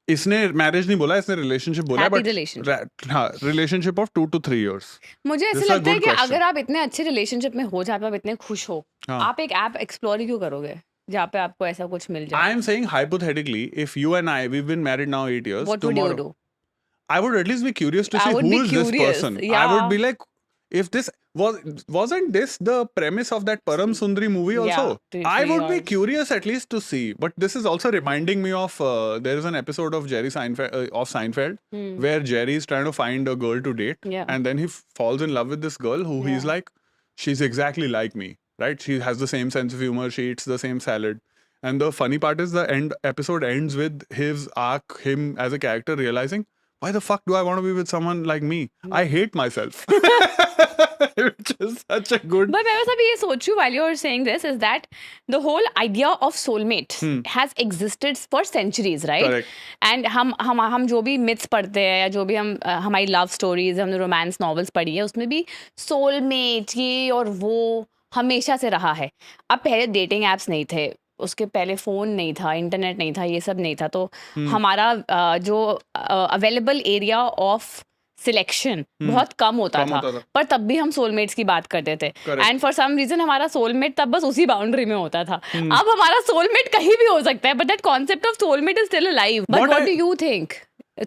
इसने marriage नहीं बोला, इसने relationship बोला. Happy but relationship. हाँ, relationship of 2 to 3 years. मुझे This ऐसे is a लगता है good कि question. अगर आप इतने अच्छे रिलेशनशिप में हो जहाँ पे आप इतने खुश हो, हाँ. आप एक ऐप एक्सप्लोर क्यों करोगे जहाँ पे आपको ऐसा कुछ मिल जाए? I am saying hypothetically, if you and I, we've been married now 8 years. What would you do? I would at least be curious to I see would who be is this curious, person. I yeah. would be like, if this wasn't this the premise of that Param Sundari movie also? Yeah, I would be 3 hours. curious at least to see. But this is also reminding me of there is an episode of Jerry Seinfeld where Jerry is trying to find a girl to date, Yeah. and then he falls in love with this girl who he's Yeah. like, she's exactly like me, right? She has the same sense of humor. She eats the same salad. And the funny part is the episode ends with his arc, him as a character realizing, why the fuck do I want to be with someone like me? I hate myself. Which is such a good. But मैं बस अभी ये सोच रही हूँ while you're saying this is that the whole idea of soulmate has existed for centuries, right? Correct. And हम जो भी myths पढ़ते हैं या जो भी हम हमारी love stories, हमने romance novels पढ़ी है, उसमें भी soulmate ये और वो हमेशा से रहा है. अब पहले dating apps नहीं थे, उसके पहले फ़ोन नहीं था, इंटरनेट नहीं था, ये सब नहीं था, तो हमारा जो अवेलेबल एरिया ऑफ सिलेक्शन बहुत कम होता था, पर तब भी हम सोलमेट्स की बात करते थे. एंड फॉर सम रीजन हमारा सोलमेट तब बस उसी बाउंड्री में होता था. अब हमारा सोलमेट कहीं भी हो सकता है, but that concept of soulmate is still alive. But what do you think?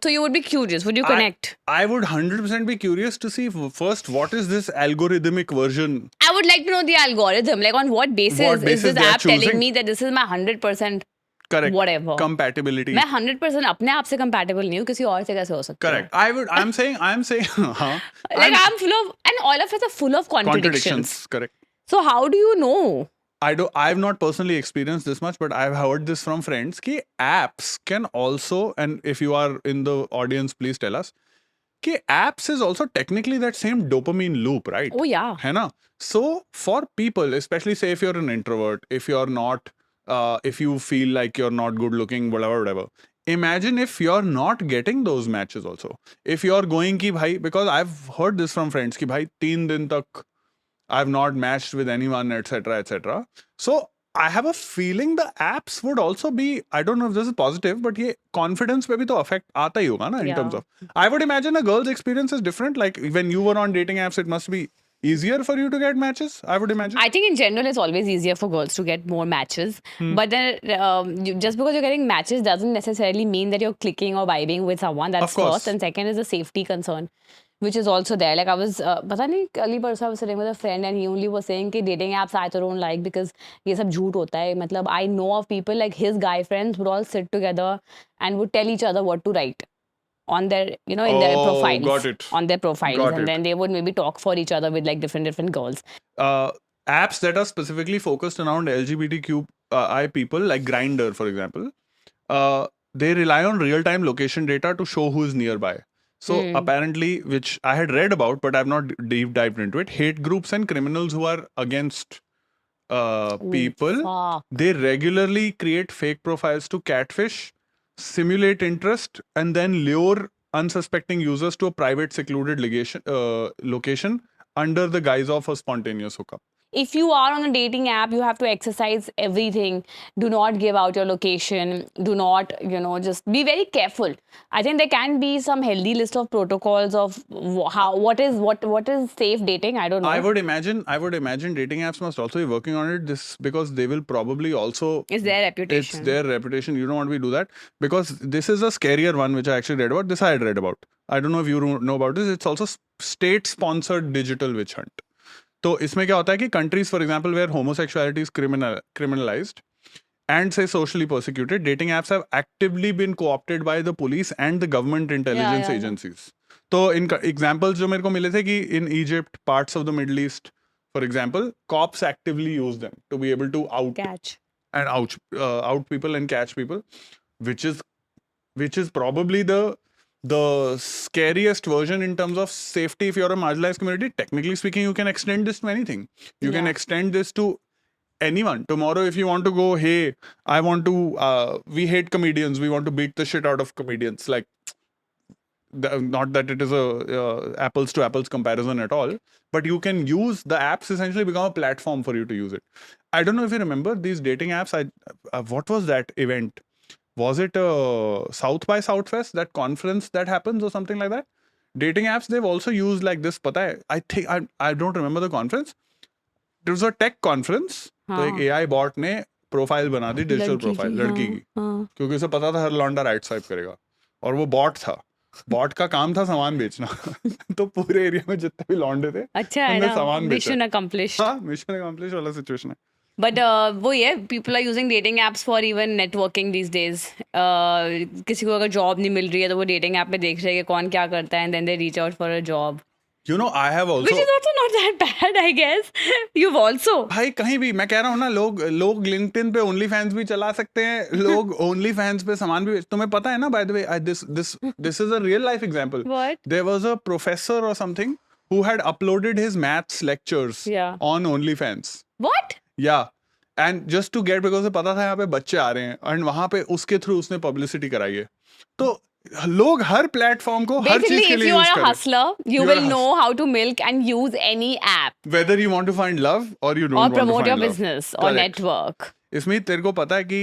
So you would be curious. Would you connect? I would 100% be curious to see first what is this algorithmic version. I would like to know the algorithm. Like on what basis is this they are app telling choosing? me that this is my 100% Correct. whatever. Compatibility. मैं 100% अपने आप से compatible नहीं हूँ, किसी और से कैसे हो सकता है? Correct. I'm saying, हाँ. Like I'm full of, and all of us are full of contradictions. Correct. So how do you know? I've not personally experienced this much, but I've heard this from friends कि apps can also, and if you are in the audience, please tell us, कि apps is also technically that same dopamine loop, right? Oh yeah. है ना? So for people, especially say if you're an introvert, if you're not, if you feel like you're not good looking, whatever. Imagine if you're not getting those matches also. If you're going कि भाई, because I've heard this from friends कि भाई 3 दिन तक I've not matched with anyone, etc. So I have a feeling the apps would also be, I don't know if this is positive, but ये confidence पे भी तो affect आता ही होगा ना in terms of. I would imagine a girl's experience is different. Like when you were on dating apps, it must be easier for you to get matches, I would imagine. I think in general it's always easier for girls to get more matches. But then just because you're getting matches doesn't necessarily mean that you're clicking or vibing with someone. That's Of course. first. And second is the safety concern, which is also there. Like I was, पता नहीं कल परसों I was sitting with a friend and he only was saying कि dating apps I don't like because ये सब झूठ होता है. मतलब I know of people like his guy friends would all sit together and would tell each other what to write on their, in their profiles. Got it. On their profiles. Got and it. then they would maybe talk for each other with like different girls. Apps that are specifically focused around LGBTQI people, like Grindr, for example, they rely on real-time location data to show who is nearby. So Hmm. apparently, which I had read about, but I've not deep dived into it, hate groups and criminals who are against people, Fuck. they regularly create fake profiles to catfish, simulate interest, and then lure unsuspecting users to a private secluded location under the guise of a spontaneous hookup. If you are on a dating app, you have to exercise everything. Do not give out your location. Do not, just be very careful. I think there can be some healthy list of protocols of what is safe dating. I don't know. I would imagine dating apps must also be working on it. This because they will probably also It's their reputation. It's their reputation. You don't want to do that because this is a scarier one which I actually read about. This I had read about. I don't know if you know about this. It's also state-sponsored digital witch hunt. तो इसमें क्या होता है कि countries, for example, where homosexuality is criminalized and say socially persecuted, dating apps have actively been co-opted by the police and the government intelligence yeah. agencies. तो इन examples जो मेरे को मिले थे कि in Egypt, parts of the Middle East, for example, cops actively use them to be able to Catch. and out people and catch people, which is probably the scariest version in terms of safety. If you're a marginalized community, technically speaking, you can extend this to anything. You can Yeah. extend this to anyone. Tomorrow, if you want to go, hey, I want to, we hate comedians, we want to beat the shit out of comedians. Like, not that it is a apples to apples comparison at all, but you can use the apps essentially become a platform for you to use it. I don't know if you remember these dating apps. What was that event? Was it South by Southwest, that conference that happens or something like that? Dating apps, they've also used like this. Pata hai, I think I don't remember the conference. It was a tech conference. तो एक AI bot ने profile बना दी, digital profile लड़की की, क्योंकि उसे पता था हर लौंडा राइट स्वाइप करेगा और वो बॉट था. बॉट का काम था सामान बेचना. तो पूरे एरिया में जितने भी लौंडे थे अच्छा है उनने ना. सामान बेचा. Mission accomplished. हाँ, मिशन अकम्प्लिश वाला सिचुएशन है. But वो ये people are using dating apps for even networking these days. किसी को अगर जॉब नहीं मिल रही है तो वो dating app में देख रहे हैं कि कौन क्या करता है and then they reach out for a job. You know, I have also. Which is also not that bad, I guess. You've also. भाई कहीं भी मैं कह रहा हूँ ना, लोग LinkedIn पे ओनली फैंस भी चला सकते हैं. लोग ओनली फैंस पे सामान भी. तुम्हें पता है ना, by the way, this is a real life example. What? There was a professor or something who had uploaded his maths lectures Yeah. on OnlyFans. What? Yeah. And just to get, because पता था यहाँ पे बच्चे आ रहे हैं and वहाँ पे उसके थ्रू उसने publicity कराई है. तो लोग हर प्लेटफॉर्म को हर चीज Basically, के if लिए you यूज are a करें. hustler, you You are will a know how to milk and use any app Whether you want to find love or you don't or want to promote find your love. business or Correct. network. इसमें तेरे को पता है कि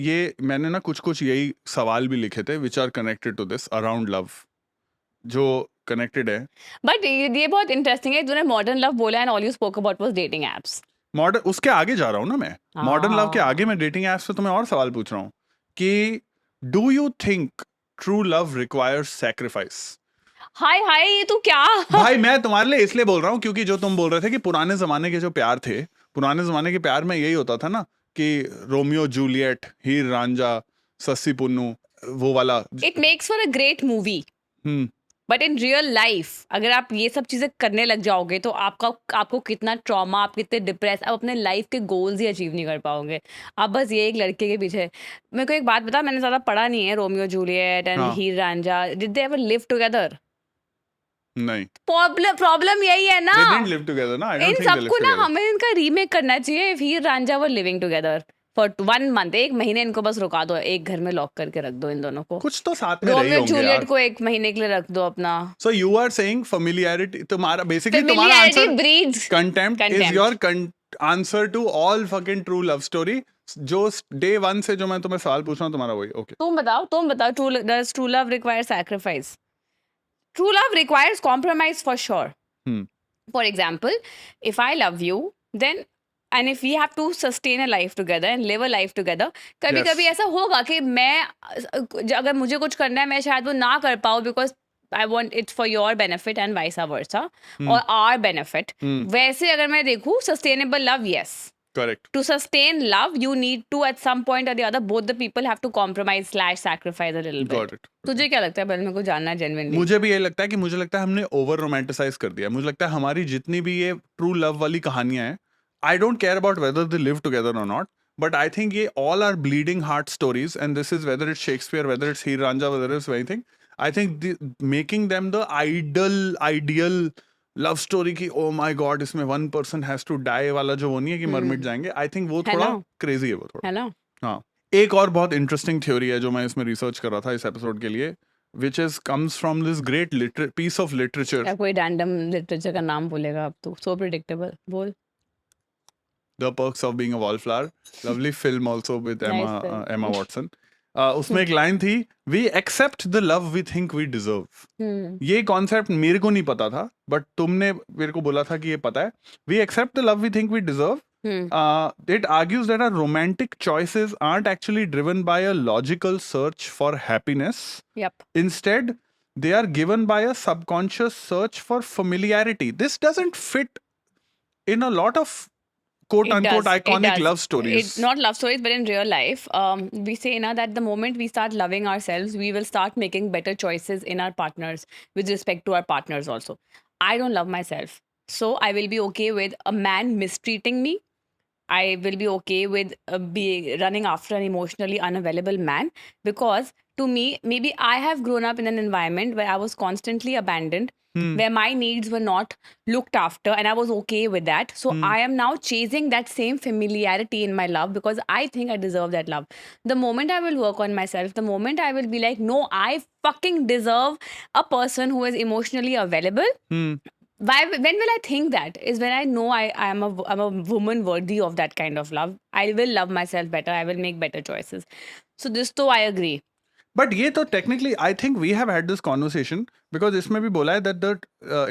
ये मैंने ना कुछ यही सवाल भी लिखे थे which are connected to this around love, जो connected है. But ये बहुत interesting है. तूने modern love बोला and all you spoke about was dating apps. Modern, उसके आगे जा रहा हूँ ना मैं. मॉडर्न लव के आगे मैं डेटिंग एप्स पे तुम्हें और सवाल पूछ रहा हूँ कि do you think true love requires sacrifice? हाय ये तू क्या? भाई मैं तुम्हारे लिए इसलिए बोल रहा हूँ क्योंकि जो तुम बोल रहे थे कि पुराने जमाने के जो प्यार थे, पुराने जमाने के प्यार में यही होता था ना कि रोमियो जूलियट, हीर रांझा, सस्सी पुन्नू, वो वाला. It makes for a great movie. But in real life अगर आप ये सब चीजें करने लग जाओगे तो आपको कितना ट्रॉमा, आप कितने डिप्रेस, आप अपने लाइफ के गोल्स ही अचीव नहीं कर पाओगे. आप बस ये एक लड़के के पीछे. मेरे को एक बात बता, मैंने ज्यादा पढ़ा नहीं है Romeo Juliet and Heer Ranjha. Did they ever live together? नहीं. प्रॉब्लम यही है ना. They didn't live together, ना. I don't in think they lived सबको ना together. हमें इनका रीमेक करना चाहिए. If Heer Ranjha were living together for 1 month, 1 महीने इनको बस रुका दो, एक घर में लॉक करके रख दो इन दोनों को. कुछ तो साथ में रही रोमियो होंगे जूलियट यार. को 1 महीने के लिए रख दो अपना. So you are saying familiarity, तुम्हारा basically तुम्हारा Familiarity answer breeds contempt is contempt. your answer to all fucking true love story. जो day 1 से जो मैं तुम्हें सवाल पूछ रहा हूँ तुम्हारा वही. Okay. तुम बताओ, does true love require sacrifice? True love requires compromise for sure. For example, if I love you, then and if we have to sustain a life together and live a life together, कभी ऐसा होगा कि मैं अगर मुझे कुछ करना है मैं शायद वो ना कर पाऊँ because I want it for your benefit and vice versa or our benefit. वैसे अगर मैं देखूँ sustainable love, yes. Correct. To sustain love, you need to at some point or the other, both the people have to compromise / sacrifice a little bit. Got it. तुझे क्या लगता है? पहले मेरे को जानना है genuinely. मुझे भी ये लगता है कि मुझे लगता है हमने ओवर रोमांटिसाइज कर दिया. मुझे लगता है हमारी जितनी भी ये ट्रू लव वाली कहानियां हैं, I don't care about whether they live together or not, but I think ye all are bleeding heart stories, and this is whether it's Shakespeare, whether it's Heer Ranjha, whether it's anything. I think making them the ideal love story की oh my god इसमें one person has to die वाला जो वो नहीं है कि मर मिट जाएंगे, आई थिंक वो है थोड़ा ना? क्रेजी है वो थोड़ा। है ना? हाँ, एक और बहुत इंटरेस्टिंग थ्योरी है जो मैं इसमें रिसर्च कर रहा था इस एपिसोड के लिए, which is comes from this great piece of literature, या कोई रैंडम लिटरेचर का नाम बोलेगा अब तो, सो प्रेडिक्टेबल। बोल। The Perks of Being a Wallflower, lovely film also with Nice film. Emma Watson. उसमें एक लाइन थी, we accept the love we think we deserve. ये कॉन्सेप्ट मेरे को नहीं पता था, बट तुमने मेरे को बोला था कि ये पता है। We accept the love we think we deserve. It argues that our romantic choices aren't actually driven by a logical search for happiness. Yep. Instead, they are given by a subconscious search for familiarity. This doesn't fit in a lot of quote It unquote does. It iconic does. love stories. It's not love stories, but in real life, we say now that the moment we start loving ourselves, we will start making better choices in our partners with respect to our partners also. I don't love myself, so I will be okay with a man mistreating me. I will be okay with running after an emotionally unavailable man, because to me, maybe I have grown up in an environment where I was constantly abandoned, where my needs were not looked after, and I was okay with that. So I am now chasing that same familiarity in my love because I think I deserve that love. The moment I will work on myself, the moment I will be like, no, I fucking deserve a person who is emotionally available. When will I think that? Is when I know I'm a woman worthy of that kind of love. I will love myself better. I will make better choices. So this though I agree. But ये तो technically I think we have had this conversation because इसमें भी बोला है that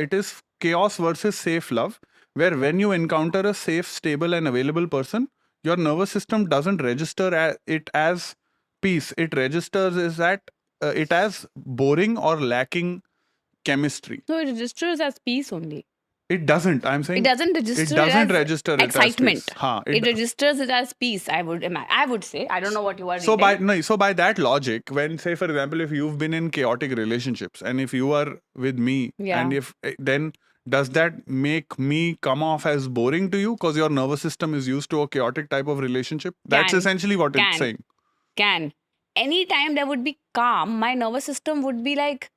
it is chaos versus safe love, where when you encounter a safe, stable and available person, your nervous system doesn't register it as peace. It registers it as boring or lacking chemistry. So it registers as peace only. It doesn't. I'm saying It doesn't register. It doesn't as register it excitement. as peace. हाँ, it registers it as peace. I would say. I don't know what you are reading. So by that logic, when say for example, if you've been in chaotic relationships and if you are with me, and if then does that make me come off as boring to you because your nervous system is used to a chaotic type of relationship? That's essentially what it's saying. Anytime there would be calm, my nervous system would be like,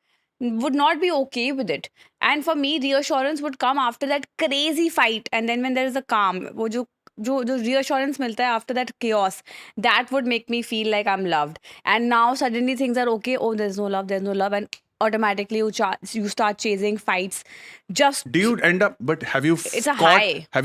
would not be okay with it. And for me, reassurance would come after that crazy fight. And then when there is a calm, wo jo reassurance milta hai after that chaos, that would make me feel like I'm loved. And now suddenly things are okay. Oh, there's no love. And automatically you start chasing fights. Do you end up, but have you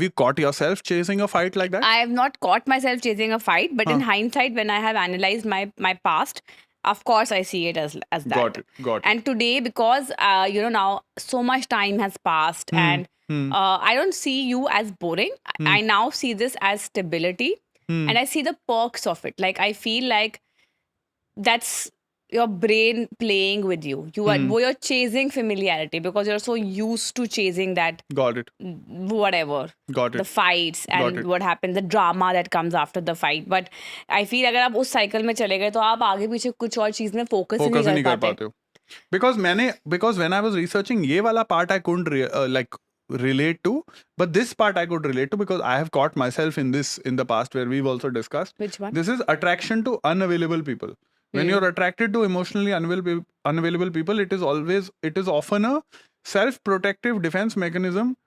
caught yourself chasing a fight like that? I have not caught myself chasing a fight, but in hindsight, when I have analyzed my past, of course I see it as that. Got it. And today, because now so much time has passed, and I don't see you as boring. I now see this as stability, and I see the perks of it. Like I feel like that's your brain playing with you. You're chasing familiarity because you're so used to chasing that. Got it. Whatever. Got it. The fights and what happens, the drama that comes after the fight. But I feel अगर आप उस cycle में चले गए तो आप आगे पीछे कुछ और चीज में focus नहीं कर पाते हो. Because when I was researching ये वाला part I couldn't relate to, but this part I could relate to because I have caught myself in the past where we've also discussed. Which one? This is attraction to unavailable people. When you're attracted to emotionally unavailable people, it is often a self-protective defense mechanism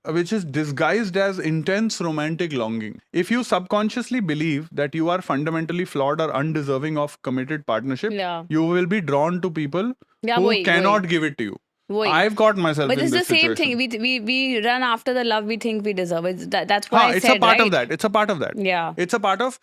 which is disguised as intense romantic longing. If you subconsciously believe that you are fundamentally flawed or undeserving of committed partnership, you will be drawn to people who cannot give it to you. I've got myself in this situation. But it's the same thing. We run after the love we think we deserve. That's what I said, it's a part right? of that. It's a part of that. Yeah. It's a part of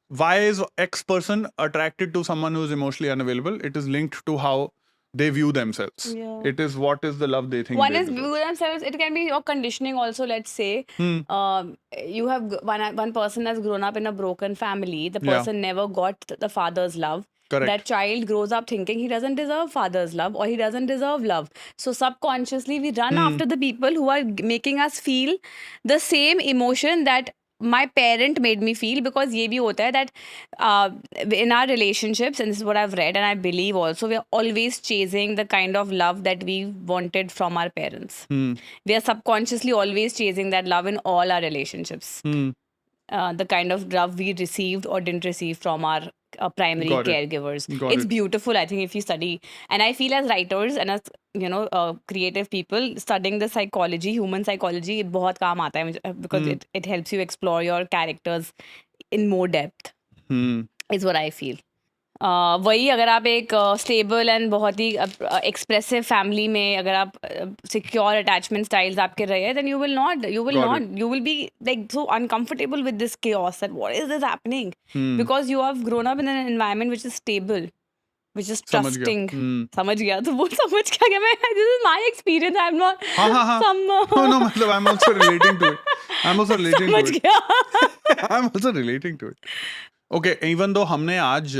why is X person attracted to someone who is emotionally unavailable? It is linked to how they view themselves. Yeah. It is what is the love they think. One is view themselves. It can be your conditioning also. Let's say you have one person has grown up in a broken family. The person never got the father's love. Correct. That child grows up thinking he doesn't deserve father's love or he doesn't deserve love. So subconsciously we run after the people who are making us feel the same emotion that my parent made me feel, because ye bhi hota hai that in our relationships, and this is what I've read and I believe also, we are always chasing the kind of love that we wanted from our parents. We are subconsciously always chasing that love in all our relationships. the kind of love we received or didn't receive from our primary Got it. caregivers. Got It's it. beautiful, I think, if you study. And I feel as writers and as creative people, studying the psychology, human psychology, it बहुत काम आता है मुझे, because it helps you explore your characters in more depth. Is what I feel. वही अगर आप एक stable and बहुत ही एक्सप्रेसिव फैमिली में अगर आप सिक्योर अटैचमेंट स्टाइल्स आपके रहे, then you will be like so uncomfortable with this chaos that what is this happening, because you have grown up in an environment which is stable, which is समझ गया। trusting. समझ गया तो वो समझ क्या मैं, this is my experience, I'm not हाँ some no मतलब I'm also relating to it. समझ गया. I'm also relating to it. Okay, even though हमने आज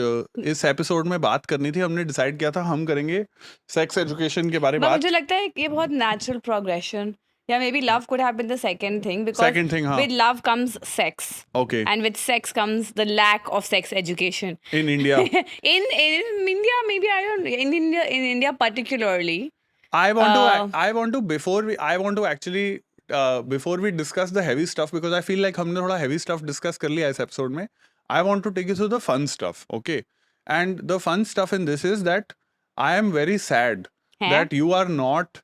इस एपिसोड में बात करनी थी, हमने डिसाइड किया था हम करेंगे सेक्स एजुकेशन के बारे में But बात. मुझे लगता है कि ये बहुत natural progression. Yeah, maybe love could have been the second thing, because Second thing, हाँ. with love comes sex. Okay. And with sex comes the lack of sex education. In India. in India, maybe I don't. In India particularly. I want to actually before we discuss the heavy stuff, because I feel like हमने थोड़ा heavy stuff discuss कर लिया इस episode में. I want to take you through the fun stuff, okay? And the fun stuff in this is that I am very sad that you are not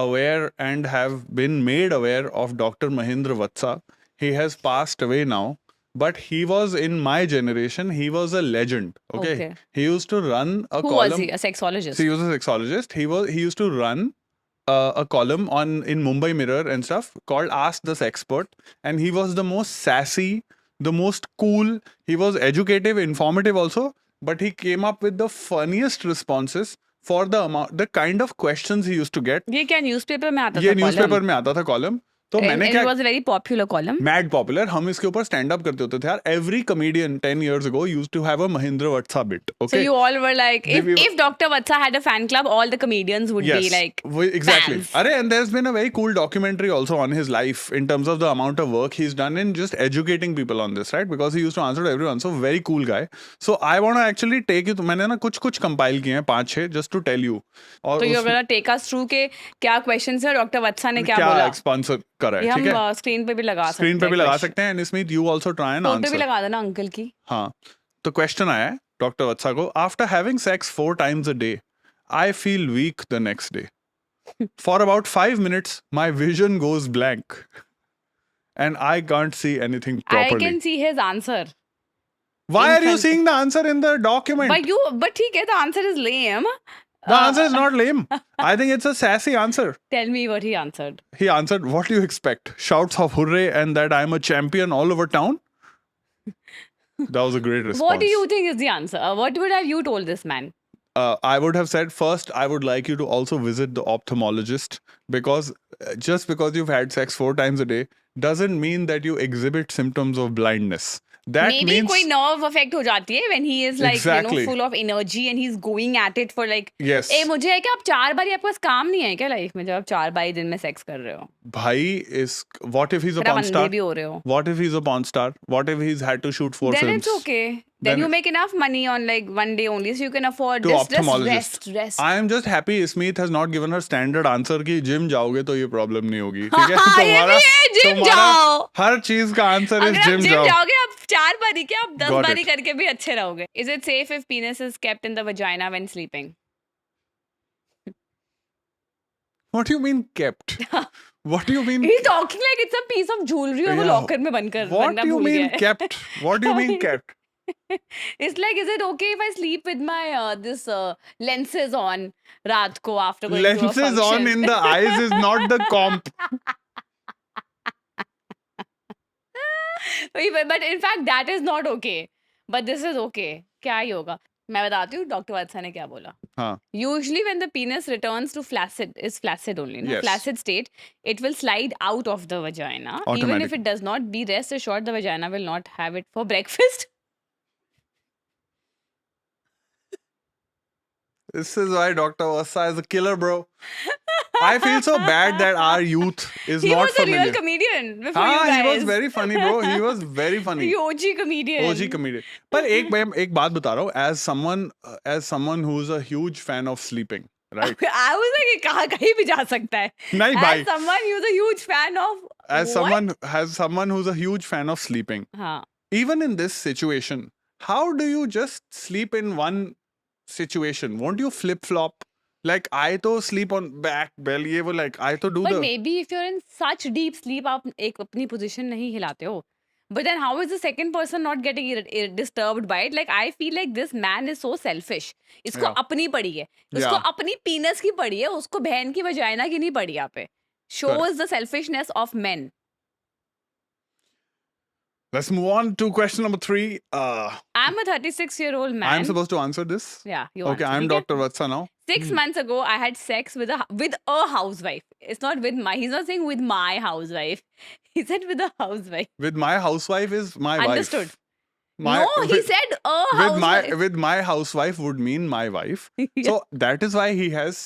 aware and have been made aware of Dr. Mahindra Vatsa. He has passed away now, but he was in my generation. He was a legend, okay? He used to run a Who column. was he? A sexologist? So he was a sexologist. He used to run a column in Mumbai Mirror and stuff called Ask the Sexpert, and he was the most sassy, the most cool. He was educative, informative also, but he came up with the funniest responses for the kind of questions he used to get. ये क्या newspaper में आता था? ये newspaper में आता था column. तो मैंने क्या, it was a very popular column. Mad popular. हम इसके ऊपर स्टैंड अप करते होते थे यार. Every comedian 10 years ago used to have a Mahindra Vatsa bit. Okay. So you all were like, if Dr. Vatsa had a fan club, all the comedians would be like exactly. fans. Arey, and there's been a very cool documentary also on his life in terms of the amount of work he's done in just educating people on this, right? Because he used to answer to everyone. So very cool guy. So I want to actually take you. मैंने ना कुछ compile किए हैं 5-6 just to tell you. और तो you're gonna take us through के क्या questions है, डॉक्टर वत्सा ने क्या बोला? क्या sponsor करा है, ठीक है? हम स्क्रीन पे भी लगा सकते हैं. स्क्रीन पे भी लगा सकते हैं, and इसमें you also try and answer. Photo भी लगा देना अंकल की. हाँ, तो क्वेश्चन आया है डॉक्टर वत्सा को. After having sex 4 times a day, I feel weak the next day. For about 5 minutes, my vision goes blank, and I can't see anything properly. I can see his answer. Why are you seeing the answer in the document? But ठीक है, the answer is lame. The answer is not lame. I think it's a sassy answer. Tell me what he answered. He answered, "What do you expect? Shouts of hooray and that I'm a champion all over town?" That was a great response. What do you think is the answer? What would have you told this man? I would have said, first, I would like you to also visit the ophthalmologist, because just because you've had sex 4 times a day doesn't mean that you exhibit symptoms of blindness. That Maybe means कोई nerve effect हो जाती है when he is like Exactly. full of energy and he's going at it for like. Yes. ए मुझे है कि आप 4 बार आपके पास काम नहीं है क्या लाइफ में, जब आप 4 बार दिन में सेक्स कर रहे हो? भाई is what if he's a फिर आप porn अंधे star? भी हो रहे हो. What if he's a porn star? What if he's had to shoot 4 Then films? it's okay. Then you make enough money on like one day only, so you can afford To just ophthalmologist. rest. I am just happy Smith has not given her standard answer कि gym जाओगे तो ये problem नहीं होगी, ठीक है? हाँ, ये भी है, gym जाओ. हर चीज का आंसर अगर is आप जिम जिम जाओ. जाओगे आप 4 बारी क्या, आप 10 Got बारी it. करके भी अच्छे रहोगे. Is it safe if penis is kept in the vagina when sleeping? What do you mean kept? What do you mean? He's talking like it's a piece of jewelry और वो Yeah. Locker में बनकर What बनना do you भूल mean गया है. kept? What do you mean kept? It's like, is it okay if I sleep with my this lenses on रात को after going to a function? Lenses on in the eyes is not the comp. But in fact that is not okay. But this is okay. क्या ही होगा? मैं बताती हूँ doctor वत्सा ने क्या बोला. हाँ. Usually when the penis returns to flaccid only, no? Yes. Flaccid state, it will slide out of the vagina. Even Automatic. if it does not, be rest assured the vagina will not have it for breakfast. This is why Dr. Vasa is a killer, bro. I feel so bad that our youth is He not was a familiar. real comedian before you हाँ, guys. he was very funny, bro. He was very funny. The OG comedian. OG comedian. पर एक बात बता रहा हूँ, as someone who's a huge fan of sleeping, right? I was like, कहीं भी जा सकता है. नहीं भाई. As someone who's a huge fan of as someone who's a huge fan of sleeping, हाँ. even in this situation, how do you just sleep in one situation? Won't you flip flop? Like I to sleep on back belly, वो like I to do But the maybe if you're in such deep sleep, आप एक अपनी position नहीं हिलाते हो. But then how is the second person not getting disturbed by it? Like I feel like this man is so selfish. इसको Yeah. अपनी पड़ी है. उसको Yeah. अपनी penis की पड़ी है. उसको बहन की vagina की नहीं पड़ी यहाँ पे. Shows the selfishness of men. Let's move on to question number 3. I'm a 36-year-old man. I'm supposed to answer this. Yeah, you Okay, answer. I'm ठीक है? Dr. Vatsa now. 6 months ago, I had sex with a housewife. It's not with my. He's not saying with my housewife. He said with a housewife. With my housewife is my Understood. wife. My, No, he with, said a housewife. with my housewife would mean my wife. Yeah. So that is why he has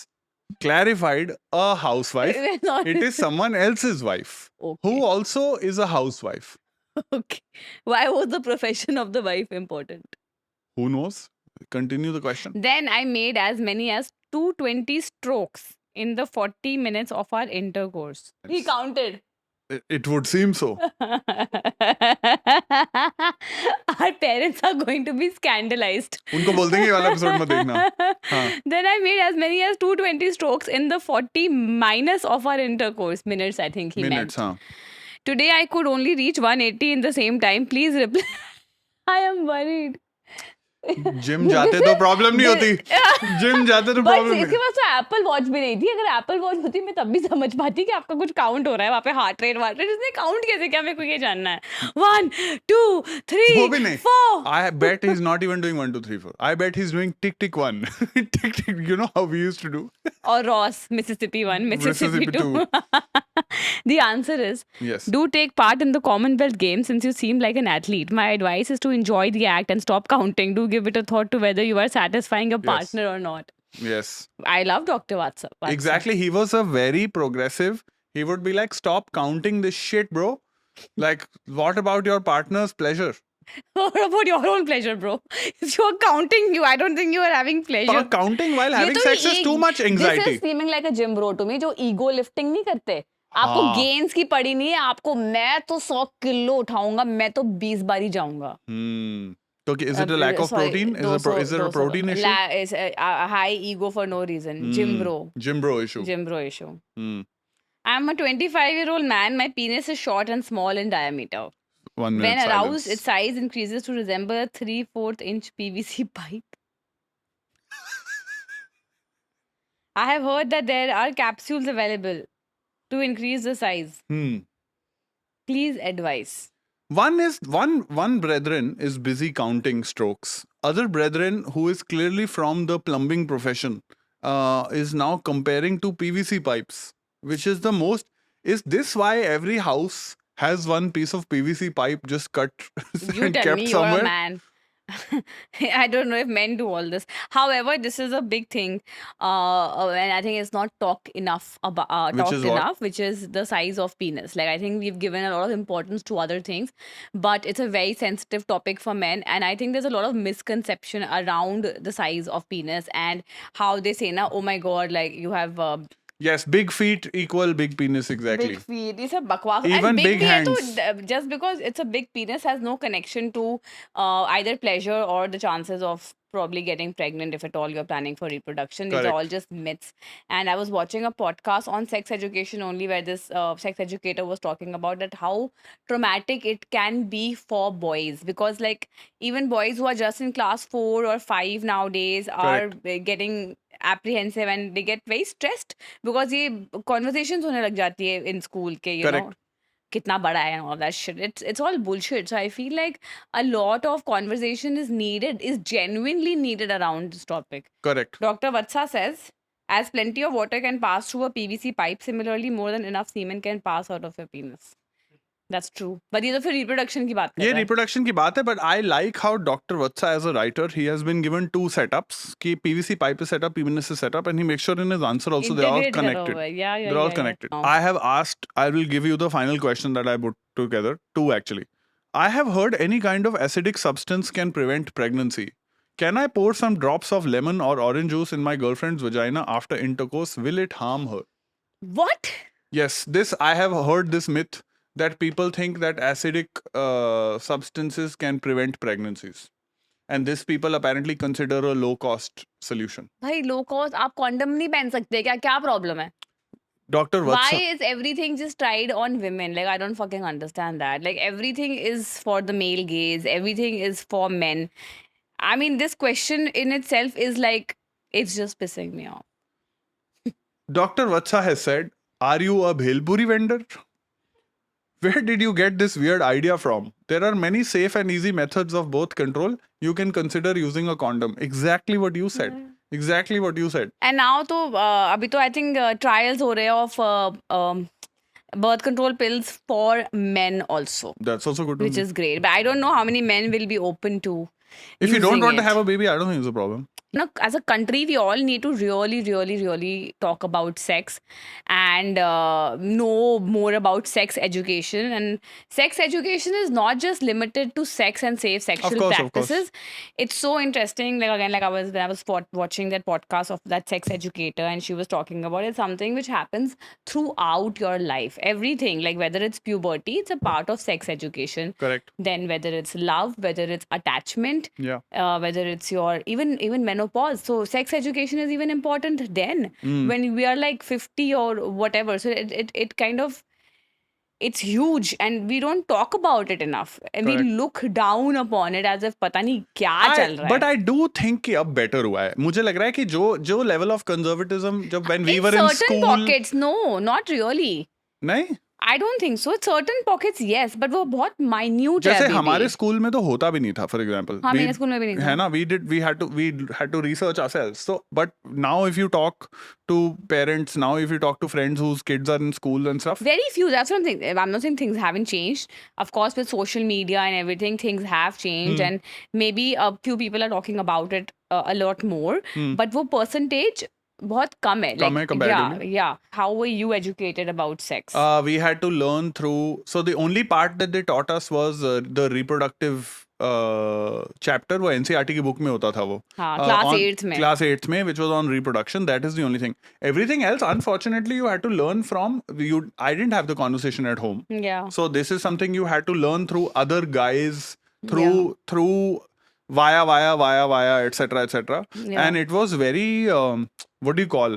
clarified a housewife. We're not- It is someone else's wife Okay. who also is a housewife. Okay. Why was the profession of the wife important? Who knows? Continue the question. Then I made as many as 220 strokes in the 40 minutes of our intercourse. He That's- counted. It would seem so. Our parents are going to be scandalized. उनको बोल देंगे ये वाला episode मत देखना. हाँ. Then I made as many as 220 strokes in the 40 minus of our intercourse. Minutes, I think he Minutes, meant. हाँ. Today I could only reach 180 in the same time. Please reply. I am worried. Gym जाते तो problem नहीं होती. Gym जाते तो but problem इसके नहीं. पास तो एप्पल वॉच भी नहीं थी. अगर एप्पल वॉच होती मैं तब भी समझ पाती कि आपका कुछ काउंट हो रहा है वहाँ पे. हार्ट रेट इसने काउंट कैसे किया? मेरे को ये जानना है. 1 2 वो भी 3 नहीं. 4. I bet he's not even doing 1 2 3 4. I bet he's doing tick tick 1. Tick tick. You know how we used to do. Or Ross, Mississippi 1, Mississippi 2. The answer is Yes. do take part in the Commonwealth Games since you seem like an athlete. My advice is to enjoy the act and stop counting. Do give it a thought to whether you are satisfying your Yes. partner or not. Yes. I love Dr. Vatsa. Exactly. He was a very progressive. He would be like, stop counting this shit, bro. Like, what about your partner's pleasure? What about your own pleasure, bro? If you're counting, I don't think you are having pleasure. Counting while ये having तो sex is too much This anxiety. is seeming like a gym bro to me, जो ego lifting नहीं करते. आपको हाँ. gains की पड़ी नहीं है. आपको मैं तो 100 किलो उठाऊंगा. मैं तो 20 बार ही जाऊंगा. Okay, is it a lack of protein? Is it a protein issue? Is a high ego for no reason. Gym bro. Gym bro issue. Gym bro issue. Hmm. I'm a 25-year-old man. My penis is short and small in diameter. 1 minute When aroused, silence. its size increases to resemble a 3/4 inch PVC pipe. I have heard that there are capsules available to increase the size. Please advise. One brethren is busy counting strokes. Other brethren, who is clearly from the plumbing profession, is now comparing to PVC pipes, which is the most. Is this why every house has one piece of PVC pipe just cut You and tell kept me you're somewhere? a man. I don't know if men do all this. However, this is a big thing, and I think it's not talked enough about. Which Talked is what? enough, which is the size of penis. Like I think we've given a lot of importance to other things, but it's a very sensitive topic for men, and I think there's a lot of misconception around the size of penis and how they say, "Na, oh my God, like you have." Yes, big feet equal big penis, exactly. Big feet. It's a bakwas. Even And big भी है तो hands. just because it's a big penis has no connection to either pleasure or the chances of probably getting pregnant if at all you're planning for reproduction. These are all Correct. just myths. And I was watching a podcast on sex education only where this sex educator was talking about that how traumatic it can be for boys because like even boys who are just in class 4 or 5 nowadays are getting apprehensive and they get very stressed because ये conversations होने लग जाती है in school के you know Correct. कितना बड़ा है and all that shit. It's all bullshit. So I feel like a lot of conversation is genuinely needed around this topic. Correct. Dr. Vatsa says, as plenty of water can pass through a PVC pipe, similarly more than enough semen can pass out of your penis. That's true. But ये तो फिर reproduction की बात कर ये रहा है. reproduction की बात है, but I like how Dr. Vatsa as a writer, he has been given 2 setups. कि PVC pipe is set up, penis is set up, and he makes sure in his answer also they're all Integrate करा connected. हुआ है. Yeah, They're all connected. No. I have asked, I will give you the final question that I put together. 2 actually. I have heard any kind of acidic substance can prevent pregnancy. Can I pour some drops of lemon or orange juice in my girlfriend's vagina after intercourse? Will it harm her? What? Yes, this I have heard this myth that people think that acidic substances can prevent pregnancies. And this people apparently consider a low-cost solution. भाई low cost आप condom नहीं पहन सकते क्या क्या problem है Dr. why Vatsa. is everything just tried on women like I don't fucking understand that like everything is for the male gaze everything is for men I mean this question in itself is like it's just pissing me off Dr. Vatsa has said, "Are you a bhelpuri vendor? Where did you get this weird idea from? There are many safe and easy methods of birth control. You can consider using a condom." Exactly what you said. Exactly what you said. and now तो अभी तो I think trials हो रहे हैं of birth control pills for men also That's also good. to which know. is great but I don't know how many men will be open to If you don't using want to it. have a baby, I don't think it's a problem. You know, as a country, we all need to really talk about sex and know more about sex education. And sex education is not just limited to sex and safe sexual course. practices. It's so interesting. Like again, like when I was watching that podcast of that sex educator, and she was talking about it, something which happens throughout your life. Everything, like whether it's puberty, it's a part of sex education. Correct. Then whether it's love, whether it's attachment, Yeah. whether it's your even menopause. So sex education is even important then when we are like 50 or whatever. So it kind of it's huge and we don't talk about it enough and we Correct. look down upon it as if पता नहीं क्या चल रहा है. But I do think कि अब better हुआ है. मुझे लग रहा है कि जो level of conservatism जब when we in were in certain school. pockets, no, not really. नहीं. I don't think so. Certain pockets, yes, but वो बहुत minute है जैसे अभी हमारे भी. स्कूल में तो होता भी नहीं था फॉर एग्जांपल हाँ मेरे स्कूल में भी नहीं था. है ना we had to research ourselves. So but now if you talk to parents, now if you talk to friends whose kids are in school and stuff, Very few. That's what I'm saying. I'm not saying things haven't changed. Of course, with social media and everything, things have changed, and maybe a few people are talking about it a lot more. But वो percentage बहुत कम है. कम है comparatively. Yeah. How were you educated about sex? we had to learn through. So the only part that they taught us was the reproductive chapter. वो NCERT की book में होता था वो. हाँ, class 8th में. Class 8th में, which was on reproduction. That is the only thing. Everything else, unfortunately, you had to learn from. I didn't have the conversation at home. Yeah. So this is something you had to learn through other guys, through via, etc. Yeah. And it was very what do you call?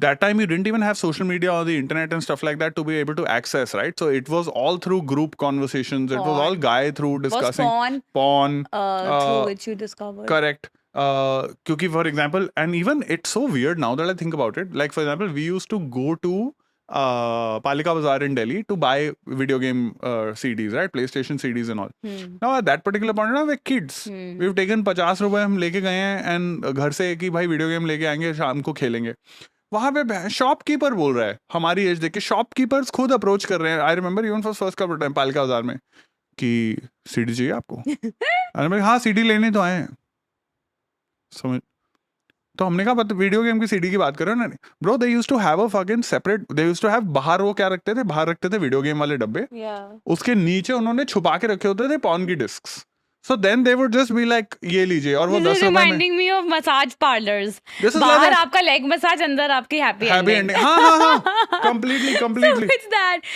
That time you didn't even have social media or the internet and stuff like that to be able to access, right? So it was all through group conversations. It was all guy through discussing Was porn through which you discovered. correct. क्योंकि for example, and even it's so weird now that I think about it. Like for example, we used to go to Palika Bazaar in Delhi to buy video game CDs, right? PlayStation CDs and all. Now at that particular point, now we're kids. We've taken 50 रुपए हम लेके गए हैं and घर से कि भाई video game लेके आएंगे शाम को खेलेंगे. वहां पे शॉपकीपर बोल रहा है हमारी एज देख के शॉपकीपर्स खुद अप्रोच कर रहे हैं. I remember even for first cover time पालिका बाजार में कि सीडी चाहिए आपको. अरे मैं हाँ सीडी लेने तो आए हैं समझ. तो हमने कहा बट वीडियो गेम की सीडी की बात कर रहे हो ना. Bro they used to have a fucking separate. They used to have बाहर वो क्या रखते थे बाहर रखते थे वीडियो गेम वाले डब्बे. उसके नीचे उन्होंने छुपा के रखे होते थे पॉर्न की discus. So then they would just be like ये लीजिए और वो 10 रुपए में. Reminding me of massage parlors. This is बाहर like आपका leg massage अंदर आपकी happy ending. हाँ completely So it's that.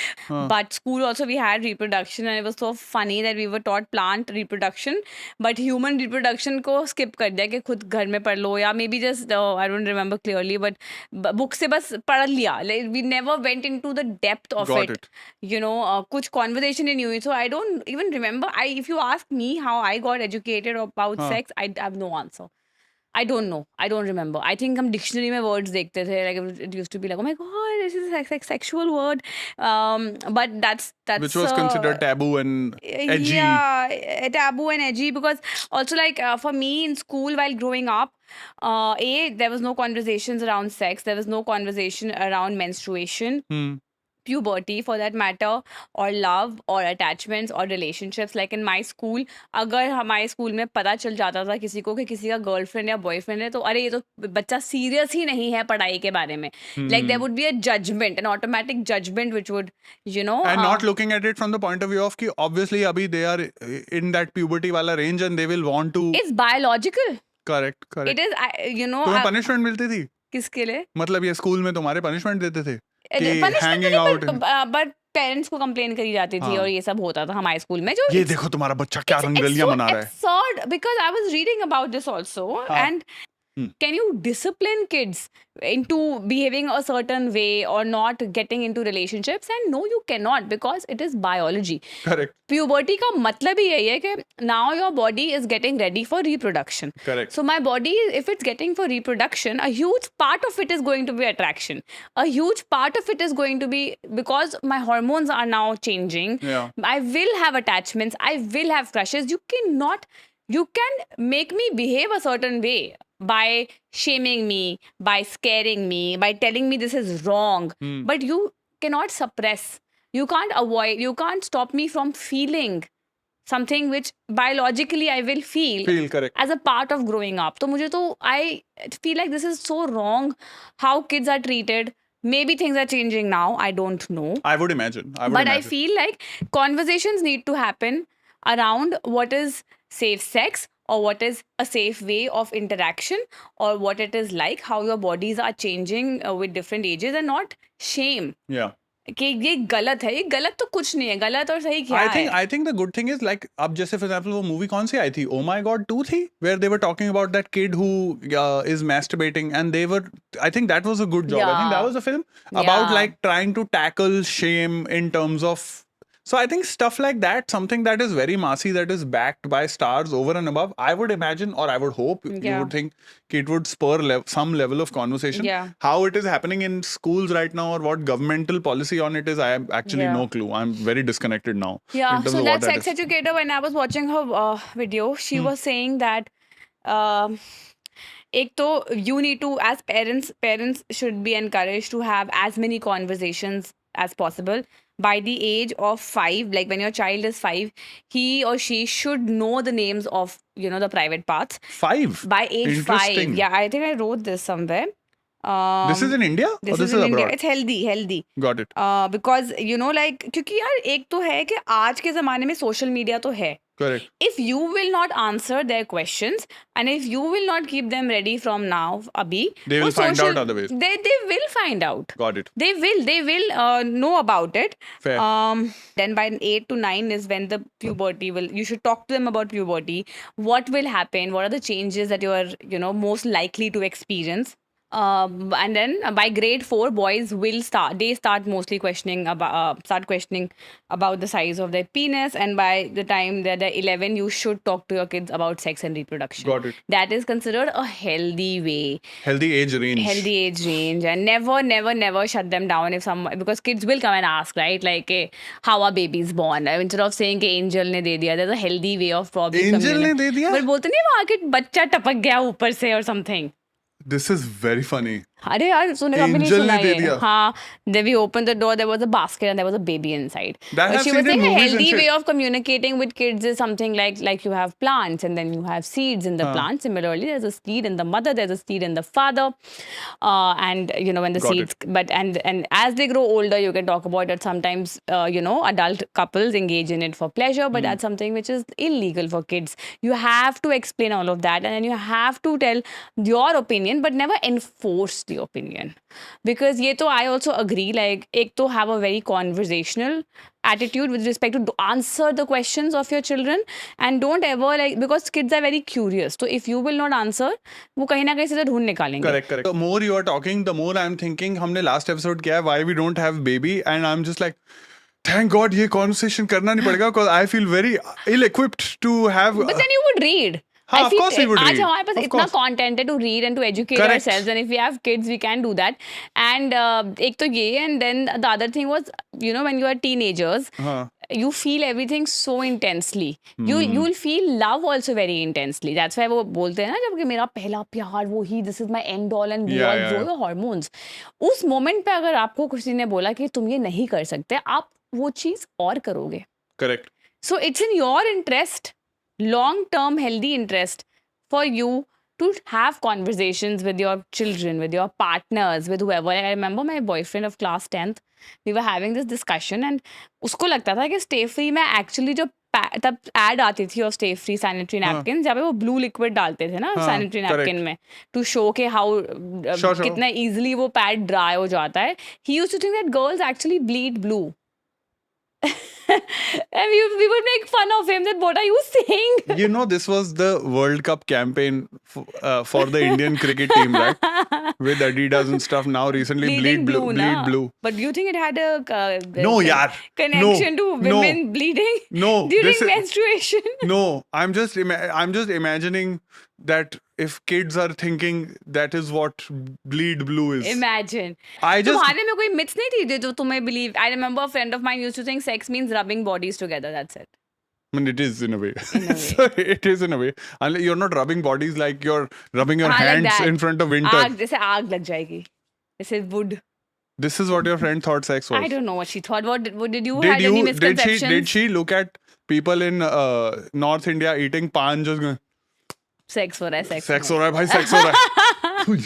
But school also we had reproduction and it was so funny that we were taught plant reproduction but human reproduction को skip कर दिया कि खुद घर में पढ़ लो या maybe just I don't remember clearly but book से बस पढ़ लिया. Like we never went into the depth of Got it. You know कुछ conversation ही नहीं हुई. So I don't even remember. If you ask me how I got educated about sex, I have no answer. I don't know. I don't remember. I think हम dictionary में words देखते थे. Like it used to be like, oh my god, this is a sexual word. But that's which was considered taboo and edgy. Yeah, taboo and edgy because also like for me in school while growing up, there was no conversations around sex. There was no conversation around menstruation. Puberty for that matter or love or attachments or relationships. Like in my school अगर हमारे school में पता चल जाता था किसी को कि किसी का गर्लफ्रेंड या बॉयफ्रेंड है तो अरे ये तो बच्चा सीरियस ही नहीं है पढ़ाई के बारे में. Like there would be a judgment, an automatic judgment which would you know and not looking at it from the point of view of कि obviously अभी they are in that puberty वाला range and they will want to. It's biological. Correct. It is you know तुम्हें punishment मिलती थी किसके लिए मतलब ये स्कूल में तुम्हारे punishment देते थे punishment hanging out but parents को कंप्लेन करी जाती थी हाँ। और ये सब होता था हमारे स्कूल में, जो ये देखो तुम्हारा बच्चा क्या रंगोलियां बना रहा है. absurd, because I was reading about this also. हाँ. And can you discipline kids into behaving a certain way or not getting into relationships? And no, you cannot, because it is biology. Correct. Puberty का मतलब ही यही है कि now your body is getting ready for reproduction. Correct. So my body, if it's getting for reproduction, a huge part of it is going to be attraction. A huge part of it is going to be because my hormones are now changing. Yeah. I will have attachments. I will have crushes. You can make me behave a certain way by shaming me, by scaring me, by telling me this is wrong. But you cannot suppress. You can't avoid. You can't stop me from feeling something which biologically I will feel Correct. as a part of growing up. तो मुझे तो I feel like this is so wrong how kids are treated. Maybe things are changing now. I don't know. I would imagine. But I feel like conversations need to happen around what is safe sex, or what is a safe way of interaction, or what it is like, how your bodies are changing with different ages, and not shame. Yeah. कि ये गलत है, ये गलत तो कुछ नहीं है, गलत और सही क्या है? I think the good thing is, like, अब जैसे for example वो movie कौन सी आई थी, Oh My God 2 थी, where they were talking about that kid who is masturbating, and they were, I think that was a good job. I think that was a film about like trying to tackle shame in terms of. So I think stuff like that, something that is very massy, that is backed by stars over and above, I would imagine, or I would hope, you would think it would spur some level of conversation. Yeah. How it is happening in schools right now, or what governmental policy on it is, I have actually no clue. I'm very disconnected now. Yeah, so that sex educator, when I was watching her video, she was saying that एक तो you need to, as parents should be encouraged to have as many conversations as possible. By the age of 5, like when your child is 5, he or she should know the names of, the private parts. 5? By age 5. Interesting. Yeah, I think I wrote this somewhere. This is in India? This or is this in is abroad? India. It's healthy. Got it. Because, like, क्योंकि यार एक तो है कि आज के ज़माने में social media तो है. Correct. If you will not answer their questions, and if you will not keep them ready from now, abhi, they will find out other ways. They will find out. Got it. They will know about it. Fair. Then by 8 to 9 is when the puberty you should talk to them about puberty. What will happen? What are the changes that you are, most likely to experience? And then by grade 4, boys will start mostly questioning about the size of their penis, and by the time they're 11, you should talk to your kids about sex and reproduction. Got it. That is considered a healthy way. Healthy age range. And never shut them down because kids will come and ask, right? Like, how are babies born? Instead of saying angel ne de diya, there's a healthy way of probably. Angel ne de diya? But बोलते नहीं वहाँ के बच्चा टपक गया ऊपर से or something. This is very funny. अरे यार तूने कभी नहीं सुना ने दे दिया. ये? हाँ, then we opened the door, there was a basket and there was a baby inside. That But she was I've seen saying in a movies and healthy shit. way of communicating with kids is something like you have plants and then you have seeds in the plant. Similarly, there's a seed in the mother, there's a seed in the father, and when the Got seeds. But and as they grow older, you can talk about it. Sometimes adult couples engage in it for pleasure, but that's something which is illegal for kids. You have to explain all of that, and then you have to tell your opinion, but never enforce the opinion. Because ये तो I also agree, like एक तो have a very conversational attitude with respect to answer the questions of your children, and don't ever because kids are very curious, so if you will not answer, वो कहीं ना कहीं से ढूंढ निकालेंगे. Correct. The more you are talking, the more I'm thinking हमने last episode किया है why we don't have baby, and I'm just like, thank God ये conversation करना नहीं पड़ेगा, because I feel very ill-equipped to have. But then you would read. हाँ, of course we would read. आज हमारे पास इतना content है to read and to educate ourselves, and if we have kids, we can do that. And एक तो ये, and then the other thing was, when you are teenagers, you feel everything so intensely. You will feel love also very intensely. That's why वो बोलते हैं ना, जब कि मेरा पहला प्यार वो ही, this is my end all and be all, grow your hormones. उस moment पे अगर आपको किसी ने बोला कि तुम ये नहीं कर सकते, आप वो चीज और करोगे. Correct. So it's in your interest, long-term healthy interest, for you to have conversations with your children, with your partners, with whoever. I remember my boyfriend of class 10th, we were having this discussion, and उसको लगता था कि Stay Free में actually जो तब ad आती थी और Stay Free sanitary napkins, जहाँ पे वो blue liquid डालते थे ना sanitary napkin में, to show के how कितना easily वो pad dry हो जाता है. He used to think that girls actually bleed blue. And we would make fun of him that what are you saying? You know, this was the World Cup campaign for the Indian cricket team, right? With Adidas and stuff. Now recently, Bleeding blue, Bleed na? Blue. But do you think it had a No, yaar. connection No, to women bleeding No, during this is- menstruation? No, I'm just imagining that if kids are thinking that is what Bleed Blue is. Imagine. I just तुम्हारे में कोई myths नहीं थी जो तुम्हें believe? I remember a friend of mine used to think sex means rubbing bodies together. That's it. I mean, it is in a way. In a way. So it is in a way. Unless you're not rubbing bodies like you're rubbing your हाँ, like hands that. in front of winter. आग जैसे आग लग जाएगी. जैसे wood. This is what your friend thought sex was. I don't know what she thought. What did you Did had any you misconceptions? did she look at people in North India eating pan just going, Sex हो रहा है sex. sex हो रहा है भाई, sex हो रहा है.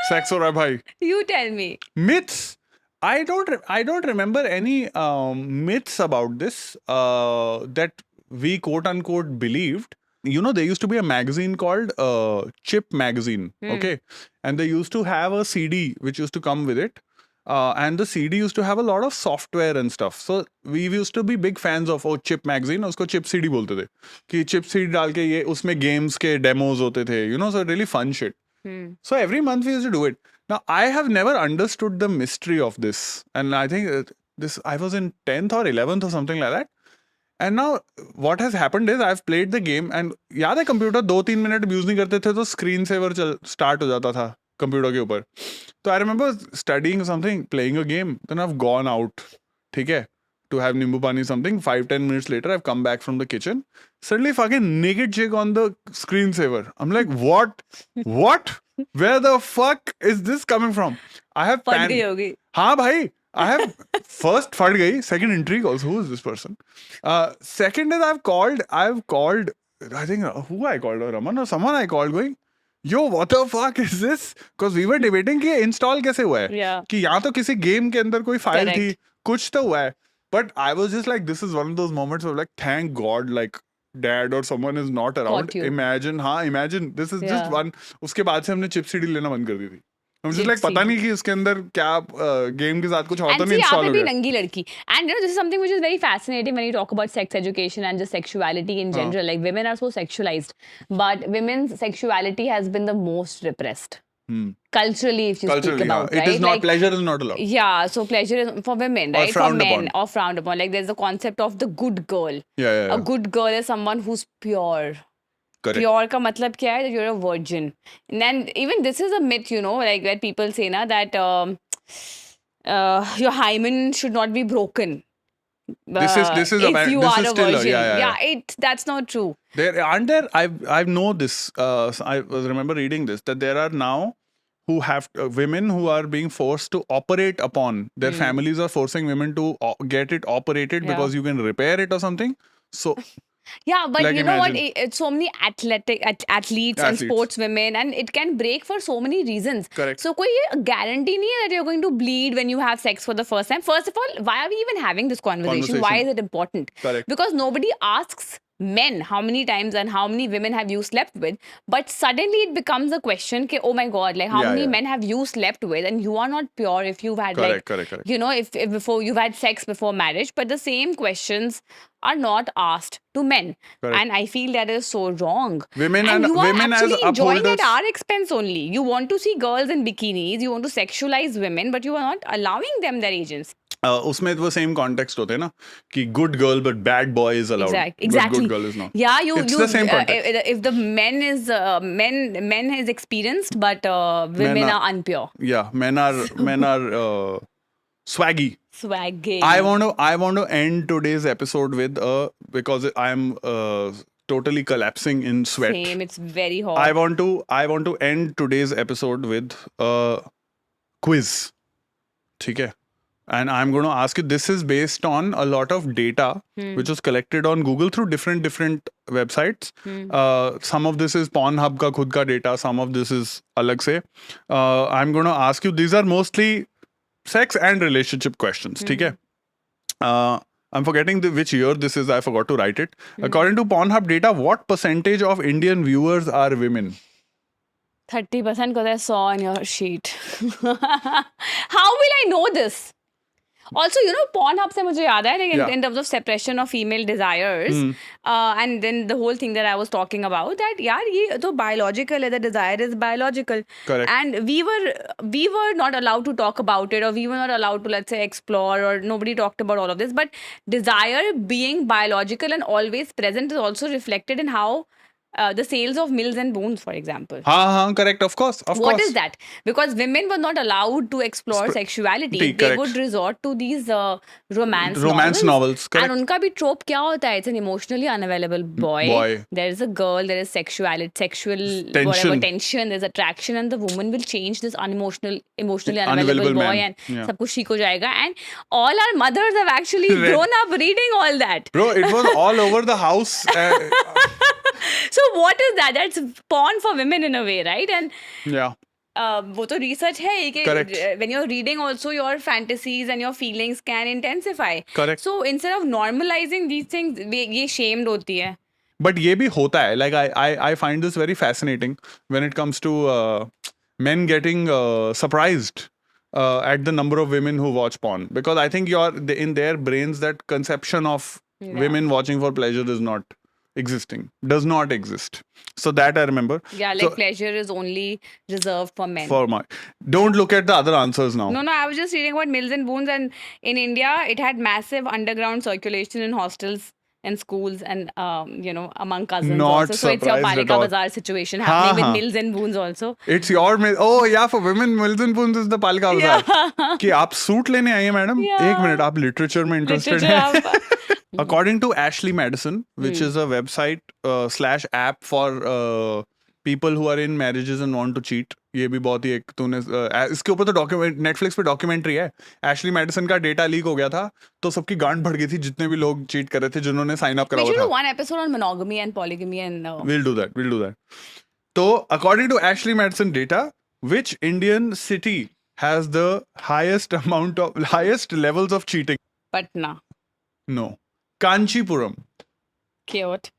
Sex हो रहा है भाई. You tell me. Myths. I don't remember any myths about this that we quote unquote believed. You know, there used to be a magazine called Chip Magazine. Okay, and they used to have a CD which used to come with it. And the CD used to have a lot of software and stuff. So we used to be big fans of Chip Magazine. उसको Chip CD बोलते थे कि Chip CD डाल के ये उसमें games के demos होते थे. You know, so really fun shit. So every month we used to do it. Now I have never understood the mystery of this, and I think I was in 10th or 11th or something like that. And now what has happened is I've played the game, and याद है computer 2-3 minute use नहीं करते थे तो screen saver start हो जाता था computer के ऊपर. तो I remember studying something, playing a game, then I have gone out, ठीक है, to have nimbu pani something. 5-10 minutes later I've come back from the kitchen, suddenly fucking naked chick on the screensaver. I'm like, what where the fuck is this coming from? I have फट गई होगी. हाँ भाई, I have first फट गई, second intrigue also, who is this person? Second is I've called I think who I called, Raman or someone I called, going, yo, what the fuck is this? Because we were debating कि install कैसे हुआ है, Yeah. कि या तो किसी game के अंदर कोई फाइल थी, Correct. कुछ तो हुआ है. But I was just like, this is one of those moments of like, thank God, like dad or someone is not around. Caught you. Imagine this is just Yeah. one. उसके बाद से हमने chip CD लेना बंद कर दी थी. I'm just Chip like, पता CD. नहीं कि उसके अंदर क्या गेम के साथ कुछ और तो And नहीं see, इंस्टॉल आप हो भी गया. नंगी लड़की. And you know, this is something which is very fascinating when you talk about sex education and just sexuality in general. Like women are so sexualized, but women's sexuality has been the most repressed. Culturally, if you speak Culturally, about, it right? is not, Like, pleasure is not allowed. yeah, so pleasure is for women, Or right? For frowned men, upon. or frowned upon. Like there's the concept of the good girl. Yeah. A good girl is someone who's pure. Correct. Pure का मतलब क्या है? That you're a virgin. And then even this is a myth, you know, like where people say na that your hymen should not be broken. This is if apparent- you this are is a still a- virgin. yeah. That's not true. There aren't there. I know this. I remember reading this, that there are now who have women who are being forced to operate upon. Their families are forcing women to get it operated Yeah. because you can repair it or something. So Yeah, but Like you know what? imagine. It's so many athletes and sports women, and it can break for so many reasons. Correct. So कोई ये guarantee नहीं है that you're going to bleed when you have sex for the first time. First of all, why are we even having this conversation? Why is it important? Correct. Because nobody asks men how many times and how many women have you slept with, but suddenly it becomes a question कि oh my god, like how Yeah, many yeah. men have you slept with, and you are not pure if you've had Correct. you know, if before you've had sex before marriage. But the same questions are not asked to men. Correct. And I feel that is so wrong. Women and and- you are women as actually enjoying at upholders- our expense only. You want to see girls in bikinis, you want to sexualize women, but you are not allowing them their agents. उसमें वो same context होते हैं ना कि good girl but bad boy is allowed. Exactly. But good girl is not. Yeah, It's the same context. if the men is experienced, but women are- are unpure. Yeah, men are swaggy. Swaggy. I want to end today's episode with because I'm totally collapsing in sweat. Same, it's very hot. I want to end today's episode with a quiz. ठीक है? And I'm going to ask you, this is based on a lot of data which was collected on Google through different websites. Some of this is Pornhub का खुद का data, some of this is अलग से. I'm going to ask you, these are mostly sex and relationship questions, ठीक है? I'm forgetting which year this is, I forgot to write it. According to Pornhub data, what percentage of Indian viewers are women? 30% because I saw on your sheet. How will I know this? Also, you know, Pornhub से मुझे याद है, like Yeah. in terms of suppression of female desires, and then the whole thing that I was talking about, that यार ये तो biological है, the desire is biological. Correct. And we were not allowed to talk about it, or we were not allowed to, let's say, explore, or nobody talked about all of this. But desire being biological and always present is also reflected in how the sales of Mills and Boons, for example. Correct, of course. What is that? Because women were not allowed to explore sexuality. They correct. would resort to these romance novels. Correct. And उनका भी trope क्या होता है? It's an emotionally unavailable boy. There is a girl. There is sexual tension. whatever tension. There's attraction, and the woman will change this emotionally unavailable boy, man. and सब कुछ ठीक हो जाएगा. And all our mothers have actually grown up reading all that. Bro, it was all over the house. So what is that? That's porn for women in a way, right? And yeah. वो तो research है कि Correct. when you're reading also your fantasies and your feelings can intensify. Correct. So instead of normalizing these things, ये shamed होती है. But ये भी होता है. Like I find this very fascinating when it comes to men getting surprised at the number of women who watch porn, because I think in their brains that conception of women watching for pleasure does not exist. So that I remember. Yeah, like pleasure is only reserved for men. Don't look at the other answers now. No, I was just reading about Mills and Boons, and in India it had massive underground circulation in hostels and schools, and among cousins Not also. So it's your surprised at Palika all. Bazaar situation happening with Mills and Boons also. It's your for women Mills and Boons is the Palika Bazaar. कि आप suit लेने आई हैं madam, एक minute, आप literature में interested हैं? According to Ashley Madison, which is a website / app for people who are in marriages and want to cheat. ये भी बहुत ही एक तूने इसके ऊपर तो नेटफ्लिक्स पे डॉक्यूमेंट्री है. एशली मैडिसन का डेटा लीक हो गया था, तो सबकी गांड भड़ गई थी जितने भी लोग चीट कर रहे थे जिन्होंने साइन अप करा हुआ था. We should do one episode on monogamy and polygamy and We'll do that. So according to Ashley Madison data, which Indian city has the highest levels of cheating? Patna. No. Kanchipuram. Cute.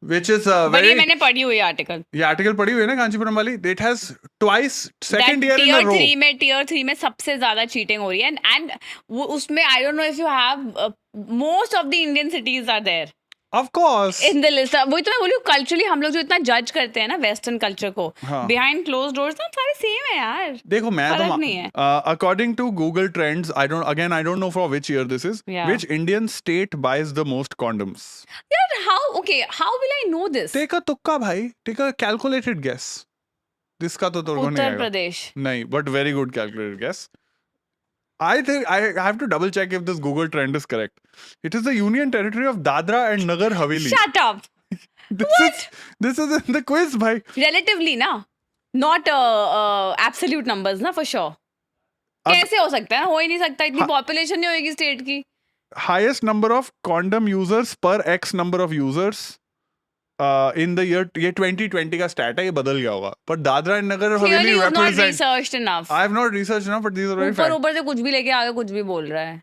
Which is but ये मैंने पढ़ी हुई article. ये article पढ़ी हुई है ना कांचीपुरम वाली. It has twice second year in a row. Tier 3 में सबसे ज़्यादा cheating हो रही है, and उसमें I don't know if you have most of the Indian cities are there. Of course. In the list. वही तो मैं बोली हूँ, कल्चरली हम लोग जो इतना जज करते हैं ना वेस्टर्न कल्चर को, बिहाइंड क्लोज डोर्स ना सारे सेम है यार. देखो मैं तो नहीं है. According to Google Trends, I don't know for which year this is. Yeah. Which Indian state buys the most condoms? Yeah, how will I know this? Take a tukka bhai. Take a calculated guess. This का तो नहीं आएगा. उत्तर प्रदेश. नहीं, but very good calculated guess. I think I have to double check if this Google trend is correct. It is the Union Territory of Dadra and Nagar Haveli. Shut up. This is in the quiz, bhai. Relatively, na, not absolute numbers, na, for sure. कैसे हो सकता है? हो ही नहीं सकता. इतनी population नहीं होगी state की. Highest number of condom users per X number of users. In the year ये 2020 का stat है, ये बदल गया होगा. But Dadra and Nagar Haveli represent. Not researched enough. I have not researched enough, but these are very facts. ऊपर से कुछ भी लेके आगे कुछ भी बोल रहा है.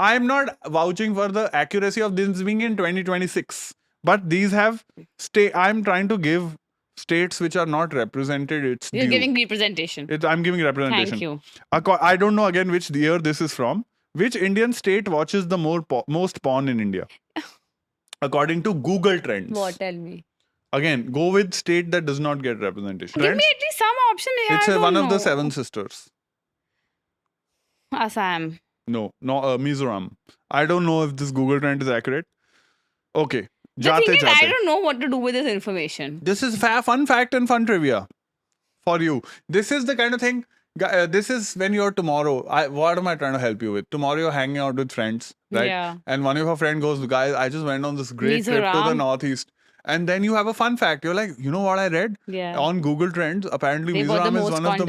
I am not vouching for the accuracy of this being in 2026, but these have I am trying to give states which are not represented its due. You're giving representation. I'm giving representation. Thank you. I don't know again which year this is from. Which Indian state watches the most porn in India? According to Google Trends. What? Tell me. Again, go with state that does not get representation. Give me at least some option. It's one of the 7 sisters. Assam. No, Mizoram. I don't know if this Google Trend is accurate. Okay. The thing is, I don't know what to do with this information. This is fun fact and fun trivia for you. This is the kind of thing. This is when you're tomorrow. What am I trying to help you with? Tomorrow you're hanging out with friends, right? Yeah. And one of your friends goes, guys, I just went on this great trip to the Northeast. And then you have a fun fact. You're like, you know what I read? Yeah. On Google Trends, apparently Mizoram is one of the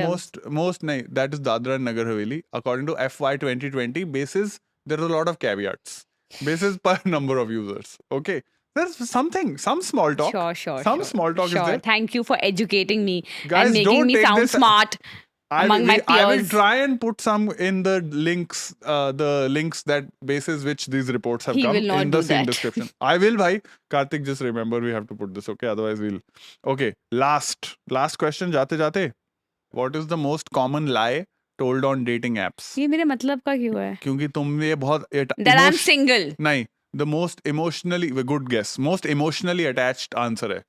most. That is Dadra and Nagar Haveli. According to FY 2020 basis, there are a lot of caveats. Basis per number of users. Okay. There's some small talk. Sure. Small talk is there. Thank you for educating me. Guys, and making me sound smart. Among my peers. I will try and put some in the links that basis which these reports have come in the same description. I will, bhai. Karthik, just remember we have to put this, okay? Otherwise we'll... Okay, last question, jate. What is the most common lie told on dating apps. ये मेरे मतलब का क्यों है? क्योंकि तुम ये बहुत That I'm single. नहीं, the most emotionally good guess, most emotionally attached answer है.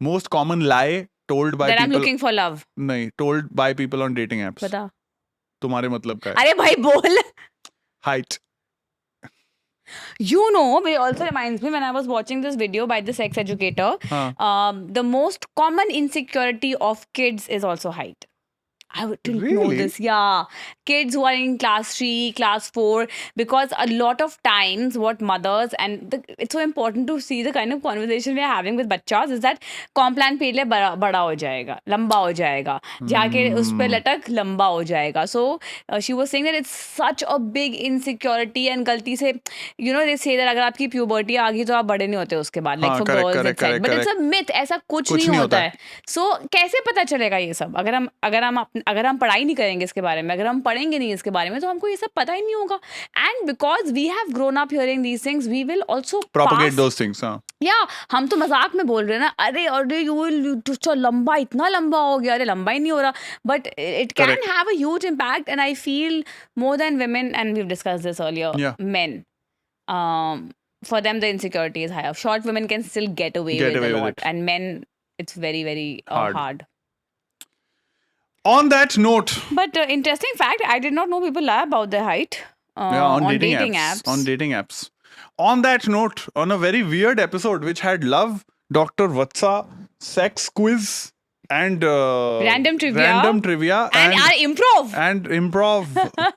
Most common lie told by That I'm people. looking for love. नहीं, told by people on dating apps. बता. तुम्हारे मतलब का है. अरे भाई बोल. Height. You know, it also reminds me when I was watching this video by the sex educator. The most common insecurity of kids is also height. I didn't know Really? this. Yeah. Kids who are in class 3, class 4, because a lot of times what mothers it's so important to see the kind of conversation we are having with bachas is that Complan पीले बड़ा हो जाएगा, लंबा हो जाएगा, जाके उस पे लटक लंबा हो जाएगा. So she was saying that it's such a big insecurity and गलती से they say that अगर आपकी puberty आ गई तो आप बड़े नहीं होते उसके बाद, like for girls it's said, but it's a myth. ऐसा कुछ नहीं होता है. So कैसे पता चलेगा ये सब? अगर हम पढ़ाई नहीं करेंगे इसके बारे में, अगर हम पढ़ेंगे नहीं इसके बारे में, तो हमको ये सब पता ही नहीं होगा. And because we have grown up hearing these things, we will also propagate those things. Yeah, हम तो मजाक में बोल रहे हैं ना, अरे you लंबा, इतना लंबा हो गया, अरे लंबा ही नहीं हो रहा. But it can have a huge impact, and I feel more than women, and we've discussed this earlier, men. For them the insecurity is higher. Short women can still get away with a lot, and men it's very, very hard. On that note, but interesting fact, I did not know people lie about their height on dating apps. On dating apps. On that note, on a very weird episode which had love, Dr. Vatsa, sex quiz, and random trivia and our improv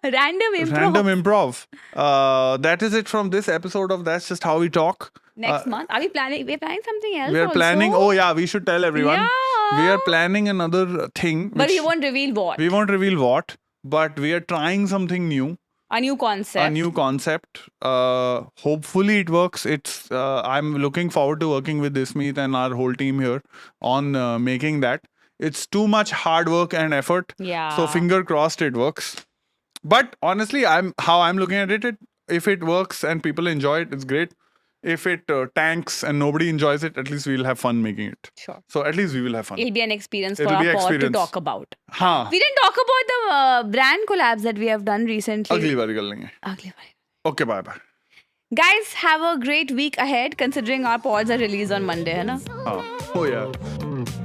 random improv. That is it from this episode of That's Just How We Talk. Next month, we're planning something else. We're planning. Oh yeah, we should tell everyone. Yeah. We are planning another thing. But we won't reveal what. We won't reveal what. But we are trying something new. A new concept. Hopefully it works. I'm looking forward to working with Ismeet and our whole team here on making that. It's too much hard work and effort. Yeah. So finger crossed it works. But honestly, I'm looking at it. If it works and people enjoy it, it's great. If it tanks and nobody enjoys it, at least we'll have fun making it. Sure. So at least we will have fun. It'll be an experience for our pod to talk about. हाँ. We didn't talk about the brand collabs that we have done recently. अगली बार कर लेंगे. Okay, bye. Guys, have a great week ahead considering our pods are released on Monday, है ना? हाँ. Oh yeah.